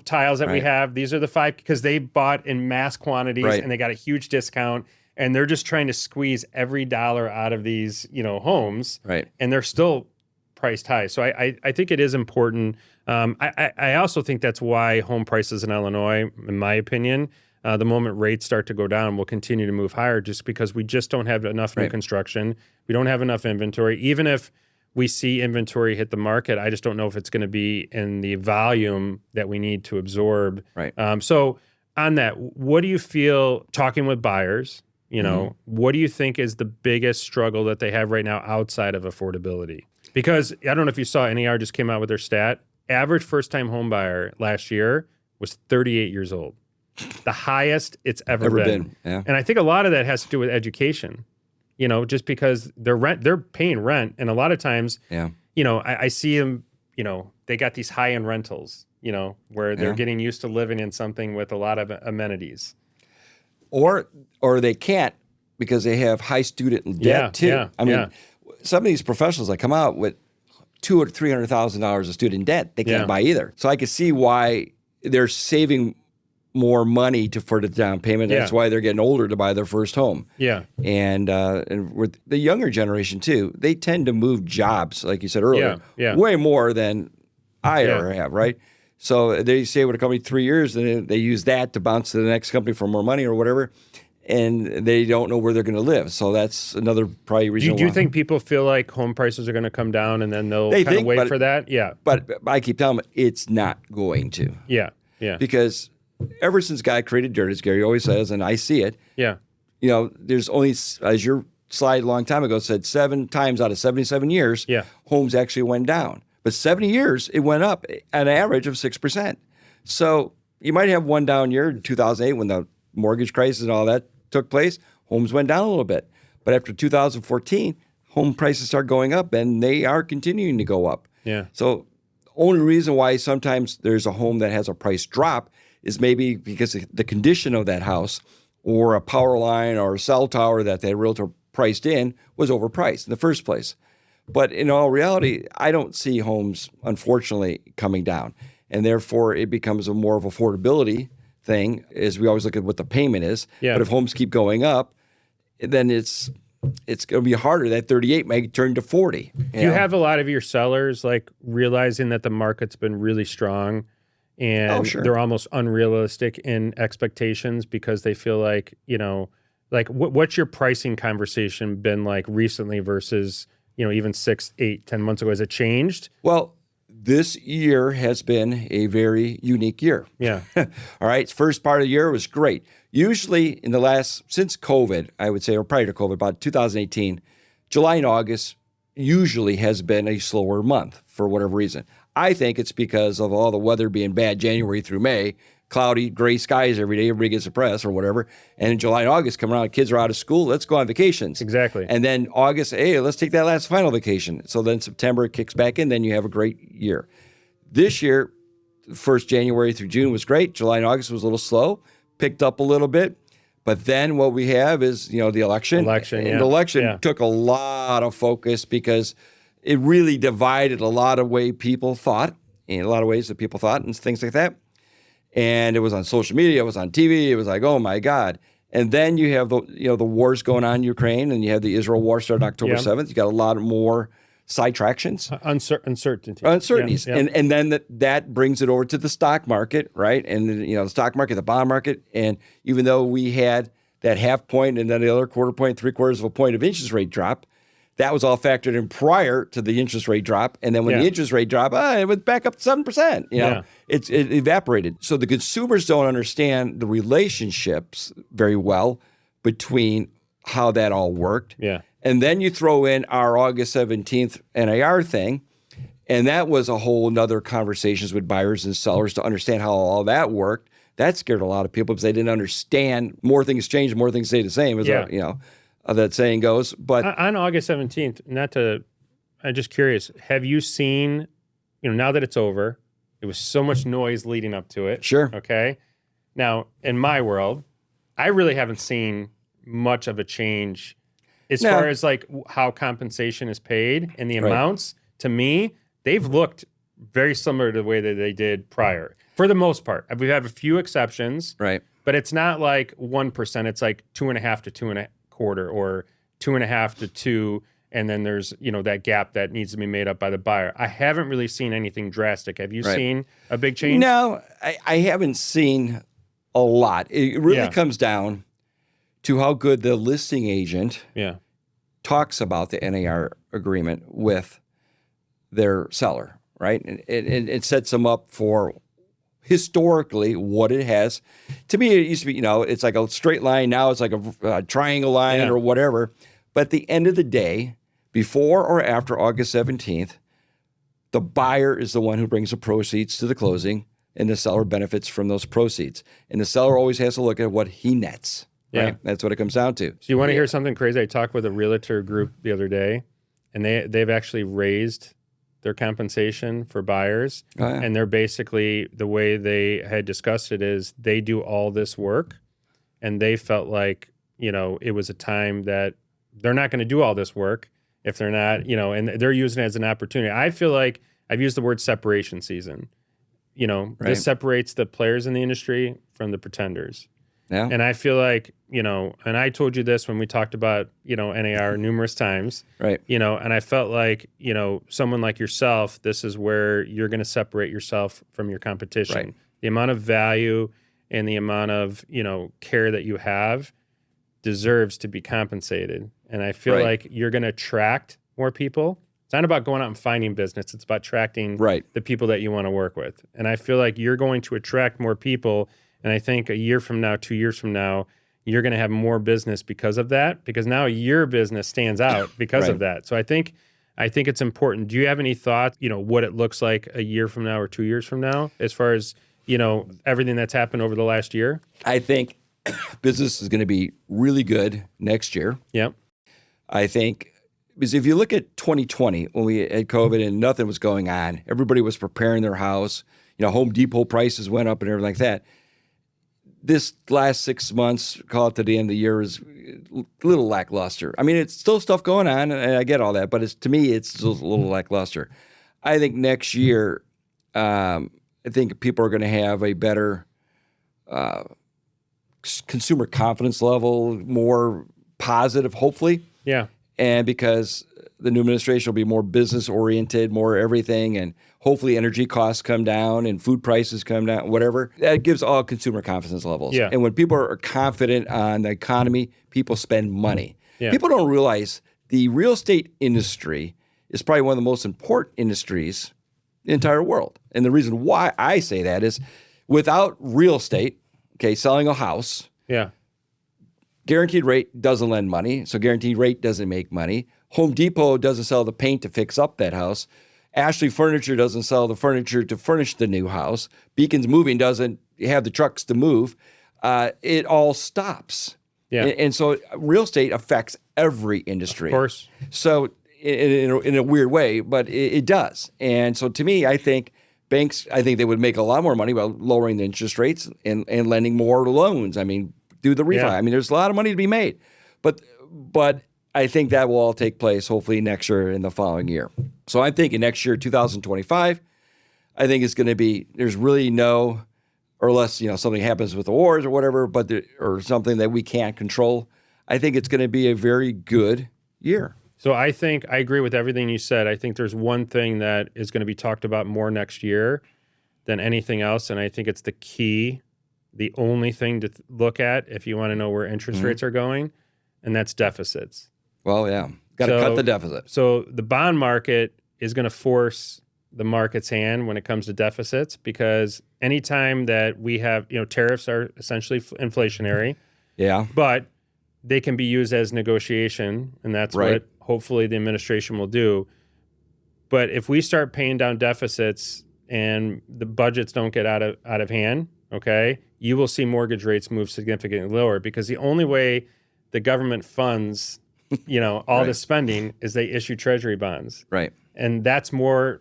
tiles that we have. These are the five because they bought in mass quantities and they got a huge discount, and they're just trying to squeeze every dollar out of these homes.
Right.
And they're still priced high. So I think it is important. I also think that's why home prices in Illinois, in my opinion, the moment rates start to go down, will continue to move higher, just because we just don't have enough new construction. We don't have enough inventory. Even if we see inventory hit the market, I just don't know if it's going to be in the volume that we need to absorb.
Right.
So on that, what do you feel, talking with buyers, what do you think is the biggest struggle that they have right now outside of affordability? Because I don't know if you saw, NAR just came out with their stat. Average first-time home buyer last year was 38 years old. The highest it's ever been.
Yeah.
And I think a lot of that has to do with education, just because they're paying rent. And a lot of times, I see them, they got these high-end rentals, where they're getting used to living in something with a lot of amenities.
Or they can't because they have high student debt too. I mean, some of these professionals that come out with $200,000 or $300,000 of student debt, they can't buy either. So I can see why they're saving more money for the down payment. That's why they're getting older to buy their first home.
Yeah.
And with the younger generation too, they tend to move jobs, like you said earlier, way more than I ever have, right? So they stay with a company 3 years, and they use that to bounce to the next company for more money or whatever, and they don't know where they're going to live. So that's another probably reason.
Do you think people feel like home prices are going to come down, and then they'll kind of wait for that? Yeah.
But I keep telling them it's not going to.
Yeah. Yeah.
Because ever since God created dirt, as Gary always says, and I see it, there's only, as your slide a long time ago said, 7 times out of 77 years, homes actually went down. But 70 years, it went up at an average of 6%. So you might have one down year in 2008 when the mortgage crisis and all that took place, homes went down a little bit. But after 2014, home prices start going up, and they are continuing to go up.
Yeah.
So only reason why sometimes there's a home that has a price drop is maybe because the condition of that house, or a power line or a cell tower that the realtor priced in was overpriced in the first place. But in all reality, I don't see homes, unfortunately, coming down. And therefore, it becomes a more of affordability thing, as we always look at what the payment is.
Yeah.
But if homes keep going up, then it's going to be harder. That 38 may turn to 40.
Do you have a lot of your sellers like realizing that the market's been really strong, and they're almost unrealistic in expectations because they feel like, what's your pricing conversation been like recently versus, even 6, 8, 10 months ago? Has it changed?
Well, this year has been a very unique year.
Yeah.
All right. First part of the year was great. Usually since COVID, I would say, or prior to COVID, about 2018, July and August usually has been a slower month for whatever reason. I think it's because of all the weather being bad January through May, cloudy, gray skies every day, everybody gets depressed or whatever. And in July and August come around, kids are out of school, let's go on vacations.
Exactly.
And then August, hey, let's take that last final vacation. So then September it kicks back in, then you have a great year. This year, first January through June was great. July and August was a little slow, picked up a little bit. But then what we have is, the election. And the election took a lot of focus because it really divided a lot of way people thought, in a lot of ways that people thought and things like that. And it was on social media, it was on TV, it was like, oh my God. And then you have the wars going on in Ukraine, and you have the Israel war starting October 7th. You got a lot more sidetractions. Uncertainties.
Yeah.
And then that brings it over to the stock market, right? And the stock market, the bond market. And even though we had that half point and then the other quarter point, 3/4 of a point of interest rate drop, that was all factored in prior to the interest rate drop. And then when the interest rate dropped, it went back up to 7%. It evaporated. So the consumers don't understand the relationships very well between how that all worked.
Yeah.
And then you throw in our August 17th NAR thing, And that was a whole nother conversations with buyers and sellers to understand how all that worked. That scared a lot of people because they didn't understand more things change, more things stay the same, as that saying goes. But
on August 17th, I'm just curious, have you seen, now that it's over, it was so much noise leading up to it.
Sure.
Okay. Now, in my world, I really haven't seen much of a change as far as like how compensation is paid and the amounts. To me, they've looked very similar to the way that they did prior, for the most part. We have a few exceptions,
right?
But it's not like 1%. It's like 2.5 to 2.25, or 2.5 to 2, and then there's that gap that needs to be made up by the buyer. I haven't really seen anything drastic. Have you seen a big change?
No, I haven't seen a lot. It really comes down to how good the listing agent talks about the NAR agreement with their seller, right? And it sets them up for historically what it has. To me, it used to be, it's like a straight line. Now it's like a triangle line or whatever. But at the end of the day, before or after August 17th, the buyer is the one who brings the proceeds to the closing, and the seller benefits from those proceeds. And the seller always has to look at what he nets. Right? That's what it comes down to.
So you want to hear something crazy? I talked with a realtor group the other day, and they've actually raised their compensation for buyers.
Oh, yeah.
And they're basically, the way they had discussed it is they do all this work, and they felt like, it was a time that they're not going to do all this work if they're not, and they're using it as an opportunity. I feel like I've used the word separation season. This separates the players in the industry from the pretenders.
Yeah.
And I feel like, and I told you this when we talked about, NAR numerous times,
right?
And I felt like, someone like yourself, this is where you're going to separate yourself from your competition.
Right.
The amount of value and the amount of, care that you have deserves to be compensated. And I feel like you're going to attract more people. It's not about going out and finding business. It's about attracting the people that you want to work with. And I feel like you're going to attract more people. And I think a year from now, 2 years from now, you're going to have more business because of that, because now your business stands out because of that. So I think it's important. Do you have any thought, what it looks like a year from now or 2 years from now, as far as, everything that's happened over the last year?
I think business is going to be really good next year.
Yep.
I think, because if you look at 2020, when we had COVID and nothing was going on, everybody was preparing their house, Home Depot prices went up and everything like that. This last 6 months, call it to the end of the year, is a little lackluster. I mean, it's still stuff going on, and I get all that, but to me, it's still a little lackluster. I think next year, I think people are going to have a better consumer confidence level, more positive, hopefully.
Yeah.
And because the new administration will be more business oriented, more everything, and hopefully energy costs come down and food prices come down, whatever. That gives all consumer confidence levels.
Yeah.
And when people are confident on the economy, people spend money.
Yeah.
People don't realize the real estate industry is probably one of the most important industries in the entire world. And the reason why I say that is without real estate, selling a house, guaranteed rate doesn't lend money, so guaranteed rate doesn't make money. Home Depot doesn't sell the paint to fix up that house. Ashley Furniture doesn't sell the furniture to furnish the new house. Beacon's Moving doesn't have the trucks to move. It all stops.
Yeah.
And so real estate affects every industry.
Of course.
So in a weird way, but it does. And so to me, I think banks, they would make a lot more money by lowering the interest rates and lending more loans. I mean, do the refi.
Yeah.
I mean, there's a lot of money to be made. But I think that will all take place hopefully next year and the following year. So I'm thinking next year, 2025, I think it's going to be, there's really no, or unless, something happens with the wars or whatever, or something that we can't control. I think it's going to be a very good year.
So I think I agree with everything you said. I think there's one thing that is going to be talked about more next year than anything else. And I think it's the only thing to look at if you want to know where interest rates are going, and that's deficits.
Well, yeah, got to cut the deficit.
So the bond market is going to force the market's hand when it comes to deficits, because anytime that we have, tariffs are essentially inflationary.
Yeah.
But they can be used as negotiation, and that's what hopefully the administration will do. But if we start paying down deficits and the budgets don't get out of hand, okay, you will see mortgage rates move significantly lower, because the only way the government funds, all
Right.
the spending is they issue treasury bonds.
Right.
And that's more,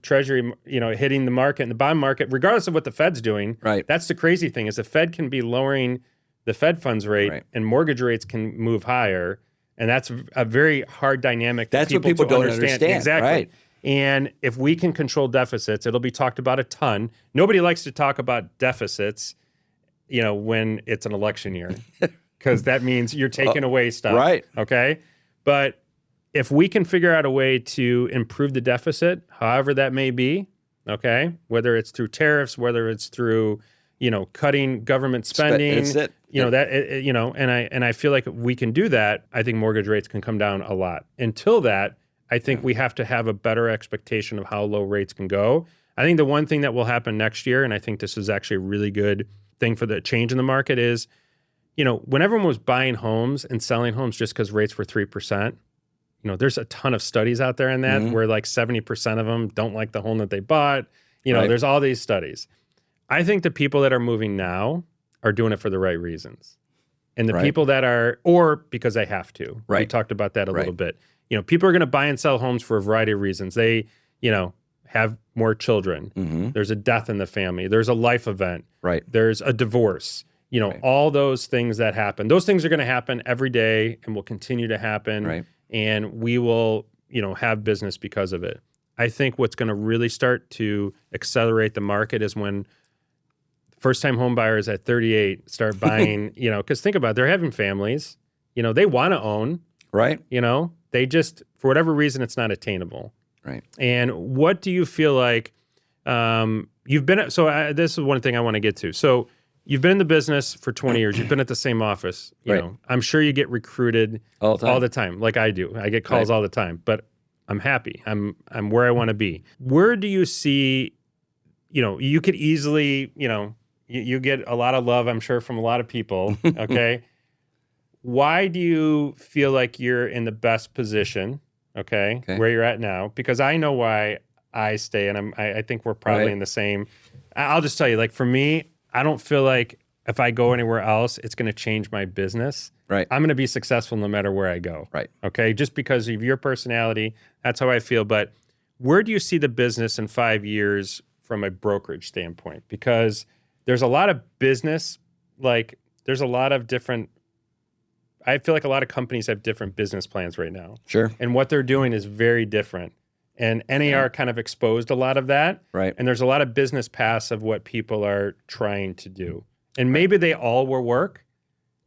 treasury, hitting the market and the bond market, regardless of what the Fed's doing.
Right.
That's the crazy thing, is the Fed can be lowering the Fed funds rate,
Right.
and mortgage rates can move higher. And that's a very hard dynamic for
That's what people
to
don't understand.
Exactly.
Right.
And if we can control deficits, it'll be talked about a ton. Nobody likes to talk about deficits, when it's an election year, because that means you're taking away stuff.
Right.
Okay. But if we can figure out a way to improve the deficit, however that may be, okay, whether it's through tariffs, whether it's through, cutting government spending,
That's it.
and I feel like if we can do that, I think mortgage rates can come down a lot. Until that, I think we have to have a better expectation of how low rates can go. I think the one thing that will happen next year, and I think this is actually a really good thing for the change in the market, is, when everyone was buying homes and selling homes just because rates were 3%, there's a ton of studies out there on that where like 70% of them don't like the home that they bought.
Right.
There's all these studies. I think the people that are moving now are doing it for the right reasons. And the people that are, or because they have to.
Right.
We talked about that a little bit. People are going to buy and sell homes for a variety of reasons. They, have more children. There's a death in the family. There's a life event.
Right.
There's a divorce. All those things that happen. Those things are going to happen every day and will continue to happen.
Right.
And we will, have business because of it. I think what's going to really start to accelerate the market is when first-time home buyers at 38 start buying, because think about it, they're having families, they want to own.
Right.
They just, for whatever reason, it's not attainable.
Right.
And what do you feel like you've been at? So this is one thing I want to get to. So you've been in the business for 20 years. You've been at the same office. You know, I'm sure you get recruited
all the
time, like I do. I get calls all the time, but I'm happy. I'm where I want to be. Where do you see, you could easily, you get a lot of love, I'm sure, from a lot of people. Okay. Why do you feel like you're in the best position? Okay. Where you're at now? Because I know why I stay, and I think we're probably in the same. I'll just tell you, like, for me, I don't feel like if I go anywhere else, it's going to change my business.
Right.
I'm going to be successful no matter where I go.
Right.
Okay. Just because of your personality, that's how I feel. But where do you see the business in 5 years from a brokerage standpoint? Because there's a lot of business, like there's a lot of different, I feel like a lot of companies have different business plans right now.
Sure.
And what they're doing is very different. And NAR kind of exposed a lot of that.
Right.
And there's a lot of business paths of what people are trying to do. And maybe they all will work,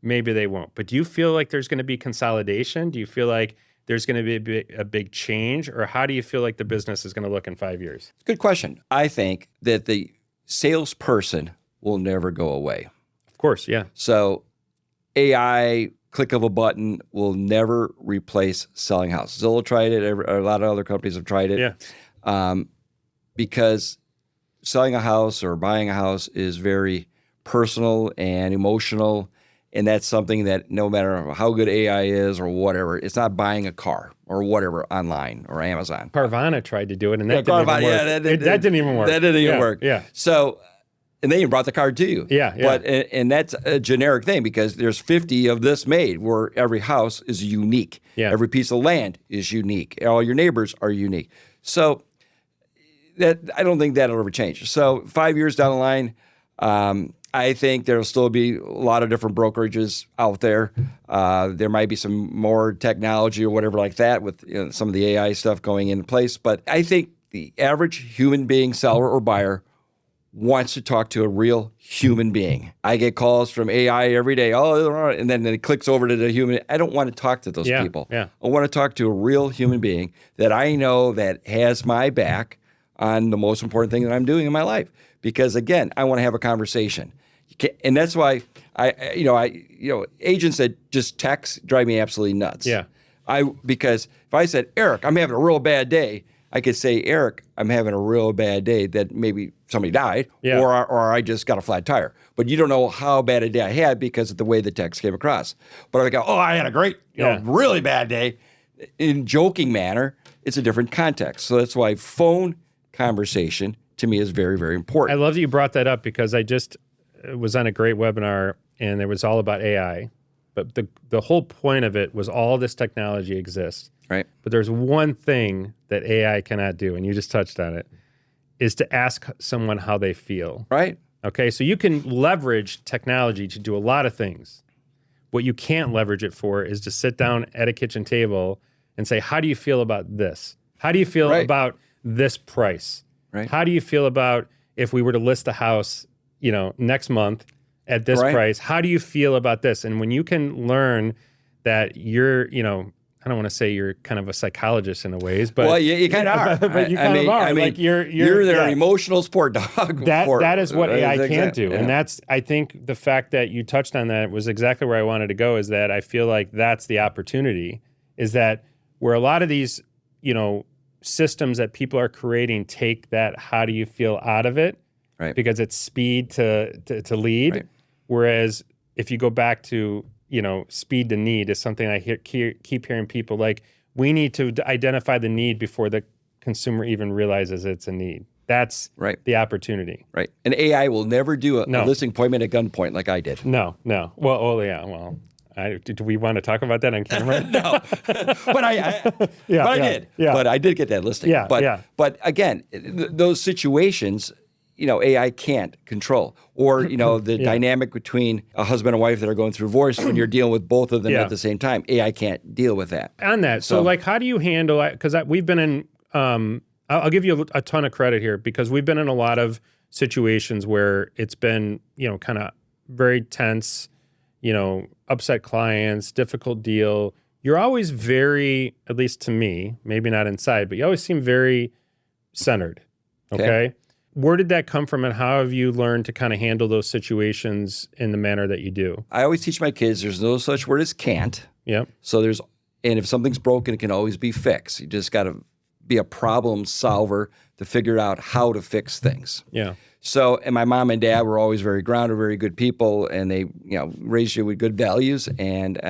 maybe they won't. But do you feel like there's going to be consolidation? Do you feel like there's going to be a big change? Or how do you feel like the business is going to look in 5 years?
Good question. I think that the salesperson will never go away.
Of course, yeah.
So AI, click of a button, will never replace selling houses. Zillow tried it. A lot of other companies have tried it.
Yeah.
Because selling a house or buying a house is very personal and emotional. And that's something that no matter how good AI is or whatever, it's not buying a car or whatever online or Amazon.
Carvana tried to do it, and that didn't even work.
Yeah,
that didn't even work.
That didn't even work.
Yeah.
So, and they even brought the car to you.
Yeah.
But and that's a generic thing because there's 50 of this made where every house is unique.
Yeah.
Every piece of land is unique. All your neighbors are unique. So that I don't think that'll ever change. So 5 years down the line, I think there'll still be a lot of different brokerages out there. There might be some more technology or whatever like that with some of the AI stuff going into place. But I think the average human being, seller or buyer, wants to talk to a real human being. I get calls from AI every day. Oh, and then it clicks over to the human. I don't want to talk to those people.
Yeah.
I want to talk to a real human being that I know that has my back on the most important thing that I'm doing in my life. Because again, I want to have a conversation. And that's why agents that just text drive me absolutely nuts.
Yeah.
Because if I said, Eric, I'm having a real bad day, I could say, Eric, I'm having a real bad day that maybe somebody died or I just got a flat tire. But you don't know how bad a day I had because of the way the text came across. But I go, I had a great, really bad day in joking manner. it's a different context. So that's why phone conversation to me is very, very
I
important.
love that you brought that up because I just was on a great webinar and it was all about AI. But the whole point of it was all this technology exists.
Right.
But there's one thing that AI cannot do, and you just touched on it, is to ask someone how they feel.
Right.
Okay, so you can leverage technology to do a lot of things. What you can't leverage it for is to sit down at a kitchen table and say, how do you feel about this? How do you feel
Right.
about this price?
Right.
How do you feel about if we were to list a house, next month at this
Right.
price? How do you feel about this? And when you can learn that you're, I don't want to say you're kind of a psychologist in a ways, but
well, you kind of are.
but you kind of are. Like you're
their
yeah.
emotional support dog.
That is what AI can't do.
Yeah.
And that's, I think the fact that you touched on that was exactly where I wanted to go, is that I feel like that's the opportunity, is that where a lot of these, systems that people are creating take that how do you feel out of it,
right?
Because it's speed to lead.
Right.
Whereas if you go back to, speed to need is something I keep hearing people like, we need to identify the need before the consumer even realizes it's a need. That's
right.
The opportunity.
Right. And AI will never do a listing appointment at gunpoint like I did.
No. Well, yeah. Well, do we want to talk about that on camera?
No. But I did.
Yeah.
But I did get that listing.
Yeah.
But again, those situations, AI can't control. Or, the dynamic between a husband and wife that are going through divorce when you're dealing with both of them at the same time. AI can't deal with that.
On that. So like, how do you handle, because we've been in, I'll give you a ton of credit here, because we've been in a lot of situations where it's been, kind of very tense, upset clients, difficult deal. You're always very, at least to me, maybe not inside, but you always seem very centered. Okay. Where did that come from, and how have you learned to kind of handle those situations in the manner that you do?
I always teach my kids there's no such word as can't.
Yep.
So and if something's broken, it can always be fixed. You just got to be a problem solver to figure out how to fix things.
Yeah.
So, and my mom and dad were always very grounded, very good people, and they, raised you with good values. And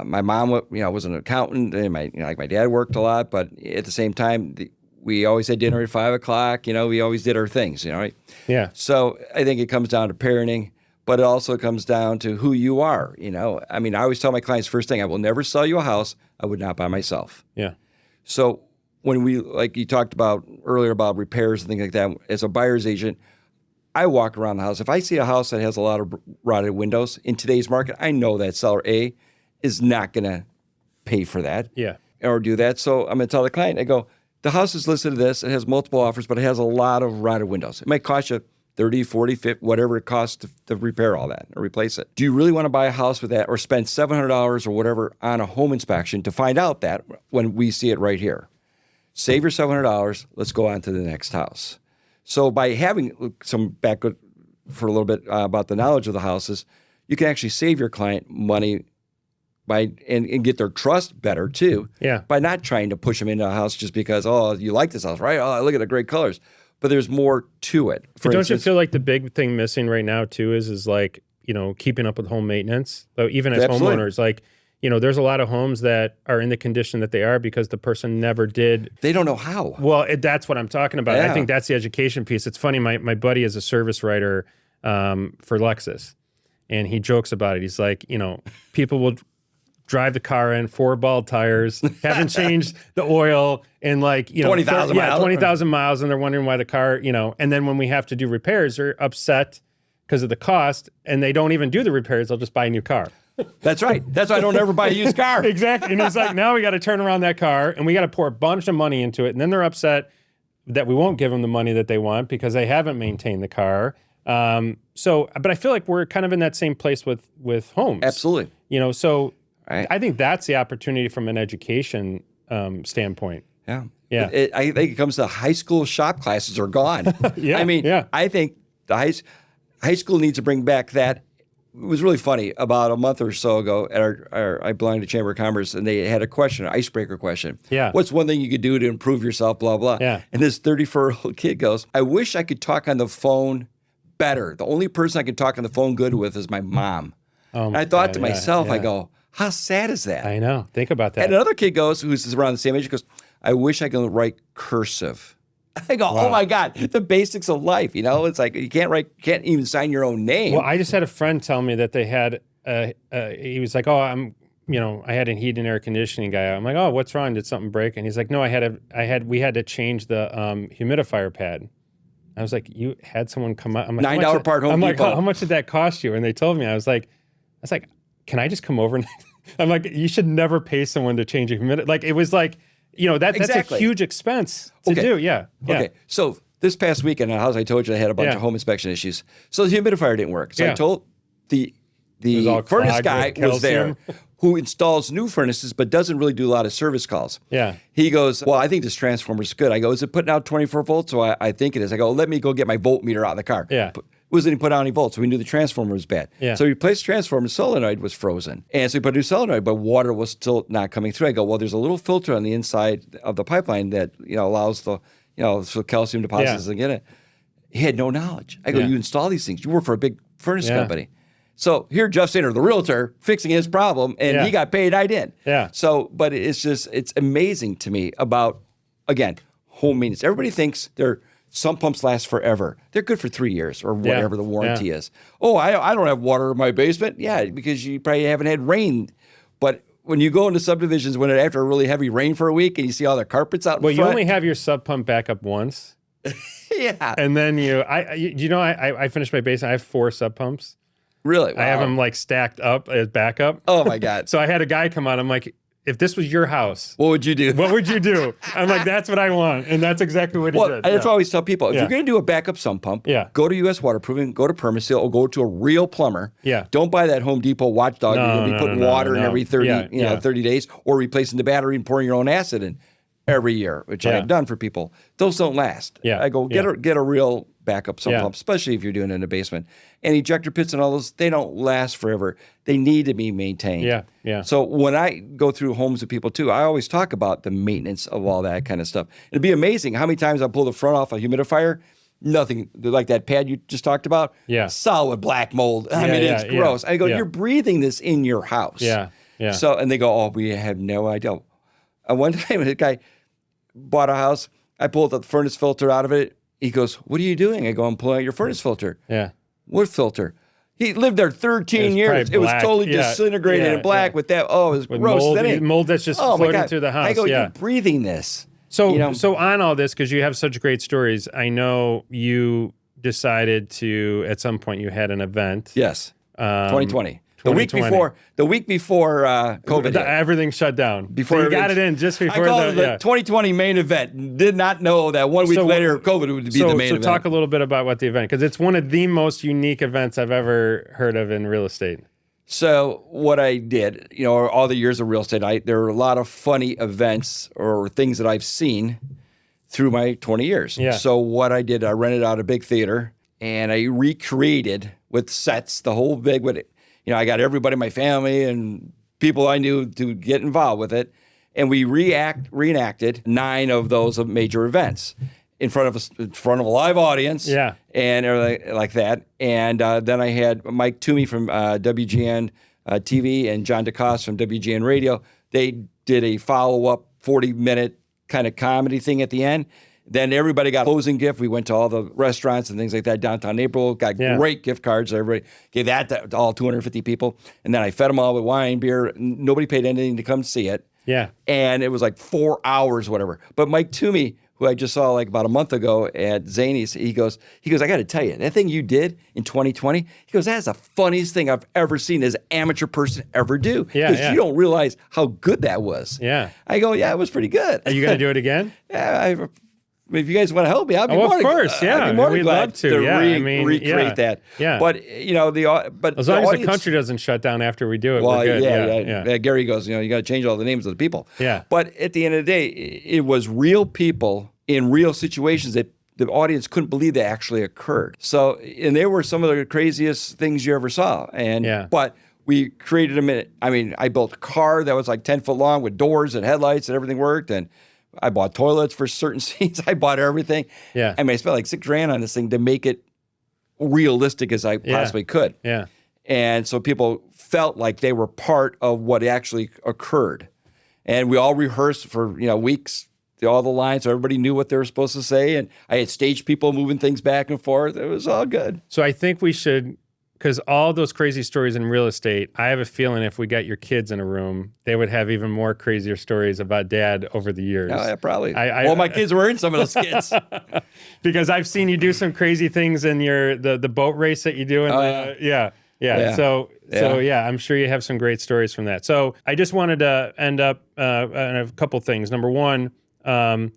my mom, was an accountant, and my dad worked a lot, but at the same time, we always had dinner at 5 o'clock. We always did our things. Right?
Yeah.
So I think it comes down to parenting, but it also comes down to who you are. I always tell my clients, first thing, I will never sell you a house I would not buy myself.
Yeah.
So when like you talked about earlier about repairs and things like that, as a buyer's agent, I walk around the house. If I see a house that has a lot of rotted windows in today's market, I know that seller A is not going to pay for that or do that. So I'm going to tell the client, I go, the house is listed as this. It has multiple offers, but it has a lot of rotted windows. It might cost you 30, 40, 50, whatever it costs to repair all that or replace it. Do you really want to buy a house with that or spend $700 or whatever on a home inspection to find out that when we see it right here? Save your $700. Let's go on to the next house. So by having some background for a little bit about the knowledge of the houses, you can actually save your client money and get their trust better too.
Yeah.
By not trying to push them into a house just because, oh, you like this house, right? Oh, look at the great colors. But there's more to it.
But don't you feel like the big thing missing right now too is like, keeping up with home maintenance? So even as homeowners, like, there's a lot of homes that are in the condition that they are because the person never did.
They don't know how.
Well, that's what I'm talking about.
Yeah.
I think that's the education piece. It's funny. My buddy is a service writer for Lexus, and he jokes about it. He's like, people will drive the car in 4 bald tires, haven't changed the oil in
20,000 miles.
20,000 miles, and they're wondering why the car, and then when we have to do repairs, they're upset because of the cost, and they don't even do the repairs. They'll just buy a new car.
That's right. That's why I don't ever buy a used car.
Exactly. And it's like, now we got to turn around that car and we got to pour a bunch of money into it. And then they're upset that we won't give them the money that they want because they haven't maintained the car. But I feel like we're kind of in that same place with homes.
Absolutely.
So
right.
I think that's the opportunity from an education standpoint.
Yeah.
Yeah.
I think it comes to high school shop classes are gone.
Yeah.
I think the high school needs to bring back that. It was really funny. About a month or so ago, I belonged to Chamber of Commerce, and they had a question, an icebreaker question.
Yeah.
What's one thing you could do to improve yourself, blah, blah.
Yeah.
And this 34-year-old kid goes, I wish I could talk on the phone better. The only person I can talk on the phone good with is my mom. And I thought to myself, I go, how sad is that?
I know. Think about that.
And another kid goes, who's around the same age, goes, I wish I could write cursive. I go,
Wow.
oh my God, the basics of life. You know, it's like you can't even sign your own name.
Well, I just had a friend tell me that they had, he was like, oh, I had a heat and air conditioning guy. I'm like, oh, what's wrong? Did something break? And he's like, no, we had to change the humidifier pad. I was like, you had someone come out. I'm like,
$9 part Home Depot.
Like, how much did that cost you? And they told me, I was like, can I just come over? I'm like, you should never pay someone to change a humidifier. Like, it was like, that's
Exactly.
a huge expense to do. Yeah.
Okay. So this past weekend in the house, I told you I had a bunch of home inspection issues. So the humidifier didn't work. So I told the furnace guy was there who installs new furnaces but doesn't really do a lot of service calls.
Yeah.
He goes, well, I think this transformer's good. I go, is it putting out 24 volts? So I think it is. I go, let me go get my voltmeter out of the car.
Yeah.
Wasn't even put out any volts, so we knew the transformer was bad.
Yeah.
So we replaced the transformer, solenoid was frozen. And so we put a new solenoid, but water was still not coming through. I go, well, there's a little filter on the inside of the pipeline that allows the so calcium deposits to get it. He had no knowledge. I go, you install these things. You work for a big furnace company. So here, Jeff Sainer, the realtor, fixing his problem, and he got paid, I didn't.
Yeah.
So, but it's amazing to me about, again, home maintenance. Everybody thinks sump pumps last forever. They're good for 3 years or whatever the warranty is. Oh, I don't have water in my basement. Yeah, because you probably haven't had rain. But when you go into subdivisions after a really heavy rain for a week and you see all the carpets out in front.
Well, you only have your sub pump back up once.
Yeah.
And then I finished my basement. I have 4 sub pumps.
Really? Wow.
I have them like stacked up as backup.
Oh my God.
So I had a guy come out. I'm like, if this was your house,
what would you do?
What would you do? I'm like, that's what I want. And that's exactly what he did.
That's what I always tell people. If you're going to do a backup sump pump, go to U.S. Waterproofing, go to Permaseal, or go to a real plumber. Yeah. Don't buy that Home Depot watchdog. You're going to be putting water in every 30 days, or replacing the battery and pouring your own acid in every year, which I've done for people. Those don't last. Yeah. I go, get a real backup sump pump, especially if you're doing it in a basement. And ejector pits and all those, they don't last forever. They need to be maintained. Yeah, yeah. So when I go through homes with people too, I always talk about the maintenance of all that kind of stuff. It'd be amazing how many times I pull the front off a humidifier, nothing, like that pad you just talked about, solid black mold. I mean, it's gross. I go, you're breathing this in your house. Yeah, yeah. So, and they go, oh, we have no idea. One time, a guy bought a house. I pulled the furnace filter out of it. He goes, what are you doing? I go, I'm pulling out your furnace filter. Yeah. What filter? He lived there 13 years. It was totally disintegrated and black with that. Oh, it was gross.
Mold that's just floating through the house.
I go, you're breathing this.
So, so on all this, because you have such great stories, I know you decided to, at some point, you had an event.
Yes, 2020. The week before COVID,
everything shut down. Before you got it in just before
I called it the 2020 main event. Did not know that 1 week later COVID would be the main event.
So talk a little bit about what the event, because it's one of the most unique events I've ever heard of in real estate.
So what I did, all the years of real estate, there are a lot of funny events or things that I've seen through my 20 years. Yeah. So what I did, I rented out a big theater and I recreated with sets the whole big with it. I got everybody in my family and people I knew to get involved with it. And we reenacted 9 of those major events in front of a live audience. Yeah. And everything like that. And then I had Mike Toomey from WGN TV and John DeCoste from WGN Radio. They did a follow-up 40-minute kind of comedy thing at the end. Then everybody got a closing gift. We went to all the restaurants and things like that downtown April. Got great gift cards. Everybody gave that to all 250 people. And then I fed them all with wine, beer. Nobody paid anything to come see it. Yeah. And it was like 4 hours, whatever. But Mike Toomey, who I just saw like about a month ago at Zany's, he goes, I got to tell you, that thing you did in 2020, he goes, that's the funniest thing I've ever seen as an amateur person ever do. Yeah. Because you don't realize how good that was. Yeah. I go, yeah, it was pretty good.
Are you going to do it again?
Yeah, if you guys want to help me, I'd be more
of course,
I'd be more
we'd
glad
love to
recreate that. Yeah. But but
as long as the country doesn't shut down after we do it, we're good.
Yeah. Gary goes, you got to change all the names of the people. Yeah. But at the end of the day, it was real people in real situations that the audience couldn't believe they actually occurred. So, and they were some of the craziest things you ever saw. And but we created them. I built a car that was like 10 foot long with doors and headlights and everything worked. And I bought toilets for certain scenes. I bought everything. Yeah. I spent like $6,000 on this thing to make it realistic as I possibly could. Yeah. And so people felt like they were part of what actually occurred. And we all rehearsed for, weeks all the lines, so everybody knew what they were supposed to say, and I had stage people moving things back and forth. It was all good.
So I think we should, because all those crazy stories in real estate, I have a feeling if we got your kids in a room, they would have even more crazier stories about Dad over the years.
Yeah, probably. Well, my kids were in some of those skits.
Because I've seen you do some crazy things in the boat race that you do. Yeah. So I'm sure you have some great stories from that. So I just wanted to end up on a couple things. Number one, I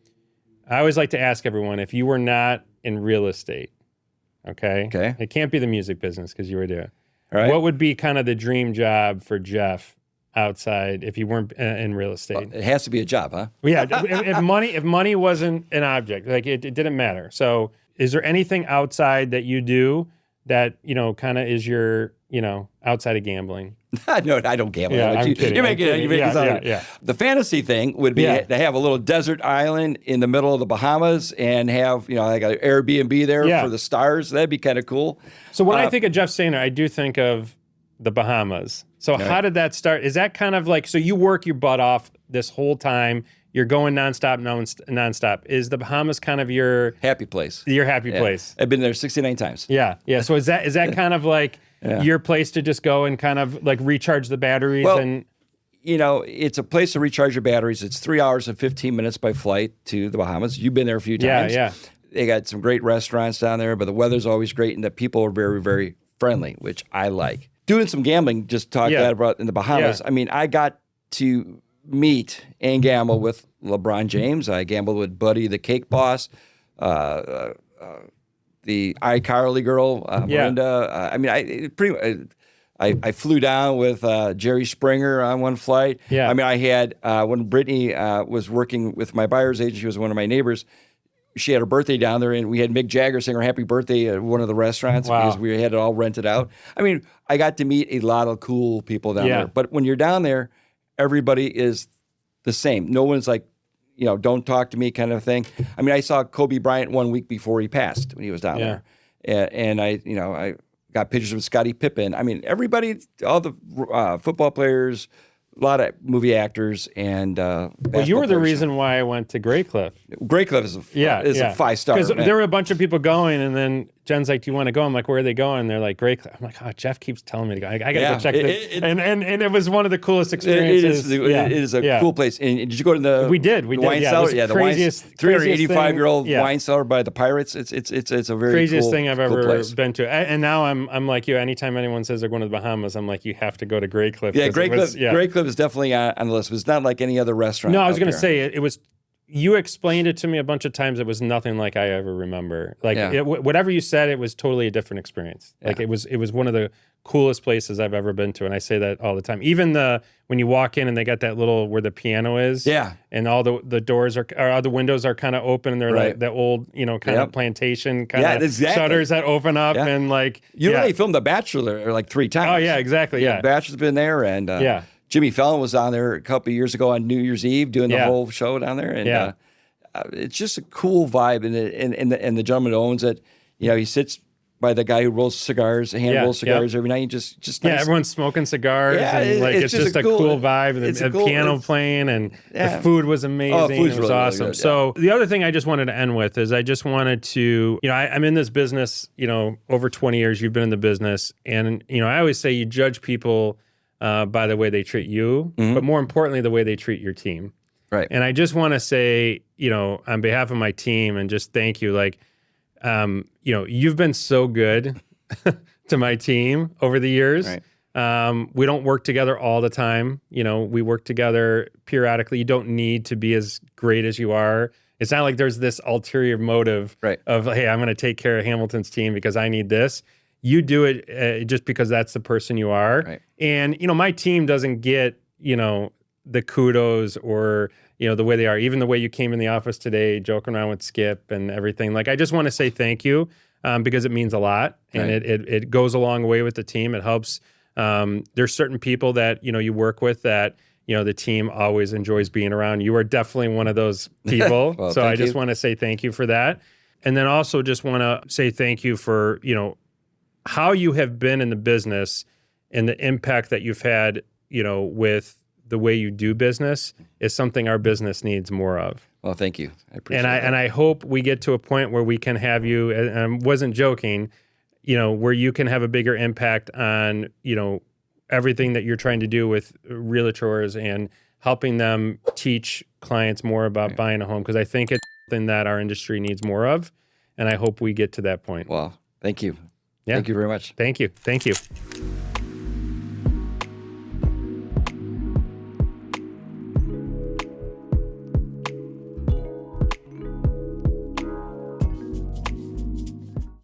always like to ask everyone, if you were not in real estate, okay, it can't be the music business because you were there. Right. What would be kind of the dream job for Jeff outside if you weren't in real estate?
Well, it has to be a job, huh?
Yeah. if money wasn't an object, like it didn't matter. So is there anything outside that you do that, kind of is your, outside of gambling?
No, I don't gamble.
Yeah, I'm kidding.
You make it sound like the fantasy thing would be to have a little desert island in the middle of the Bahamas and have, like an Airbnb there for the stars. That'd be kind of cool.
So when I think of Jeff Sainer, I do think of the Bahamas. So how did that start? Is that kind of like, so you work your butt off this whole time, you're going nonstop. Is the Bahamas kind of your
happy place?
Your happy place.
I've been there 69 times.
Yeah. So is that kind of like your place to just go and kind of like recharge the batteries?
Well, it's a place to recharge your batteries. It's 3 hours and 15 minutes by flight to the Bahamas. You've been there a few times.
Yeah.
They got some great restaurants down there, but the weather's always great and the people are very, very friendly, which I like. Doing some gambling, just talk that about in the Bahamas. I mean, I got to meet and gamble with LeBron James. I gambled with Buddy, the cake boss, the iCarly girl, Miranda. I flew down with Jerry Springer on one flight.
Yeah.
I mean, I had, when Brittany was working with my buyer's agent, she was one of my neighbors. She had her birthday down there, and we had Mick Jagger sing her happy birthday at one of the restaurants because we had it all rented out. I mean, I got to meet a lot of cool people down there. But when you're down there, everybody is the same. No one's like, don't talk to me kind of thing. I mean, I saw Kobe Bryant 1 week before he passed when he was down there. And I got pictures of Scottie Pippen. I mean, everybody, all the football players, a lot of movie actors, and
well, you were the reason why I went to Grey Cliff.
Grey Cliff is a 5-star.
Because there were a bunch of people going, and then Jen's like, "Do you want to go?" I'm like, "Where are they going?" They're like, "Grey Cliff." I'm like, "Oh, Jeff keeps telling me to go. I got to go check this." And it was one of the coolest experiences.
It is a cool place. And did you go to the?
We did.
Wine cellar.
The craziest
385-year-old wine cellar by the Pirates. It's a very
craziest
cool,
thing I've ever
place.
been to. And now I'm like you. Anytime anyone says they're going to the Bahamas, I'm like, you have to go to Grey Cliff.
Yeah, Grey Cliff is definitely on the list. It's not like any other restaurant.
No, I was going to say it was. You explained it to me a bunch of times. It was nothing like I ever remember. Like whatever you said, it was totally a different experience. Like it was one of the coolest places I've ever been to, and I say that all the time. Even when you walk in and they got that little where the piano is, and all the doors are, or the windows are kind of open, and they're like the old kind of plantation kind of shutters that open up, and like
really filmed The Bachelor like 3 times.
Oh yeah, exactly. Yeah,
Bachelor's been there, and Jimmy Fallon was on there a couple of years ago on New Year's Eve doing the whole show down there, and it's just a cool vibe. And the gentleman who owns it, he sits by the guy who rolls cigars, rolls cigars every night. Just nice.
Everyone's smoking cigars, and it's just a cool vibe. And the piano playing, and the food was amazing.
Oh, food's
it was
really,
awesome.
Really good,
so the other thing I just wanted to end with is I just wanted to, I'm in this business, over 20 years. You've been in the business, and I always say you judge people by the way they treat you, but more importantly, the way they treat your team.
Right.
And I just want to say, on behalf of my team, and just thank you. Like, you've been so good to my team over the years. Right. We don't work together all the time. We work together periodically. You don't need to be as great as you are. It's not like there's this ulterior motive of, hey, I'm going to take care of Hamilton's team because I need this. You do it just because that's the person you are. Right. And, my team doesn't get, the kudos or, the way they are, even the way you came in the office today, joking around with Skip and everything. Like, I just want to say thank you because it means a lot, and it goes a long way with the team. It helps. There's certain people that, you work with that, the team always enjoys being around. You are definitely one of those people.
Well,
so I just want to say thank you for that. And then also just want to say thank you for, how you have been in the business and the impact that you've had, with the way you do business is something our business needs more of.
Well, thank you. I appreciate
And
that.
I hope we get to a point where we can have you, and I wasn't joking, you know, where you can have a bigger impact on, you know, everything that you're trying to do with realtors and helping them teach clients more about buying a home, because I think it's something that our industry needs more of, and I hope we get to that point.
Well, thank you.
Yeah.
Thank you very much.
Thank you. Thank you.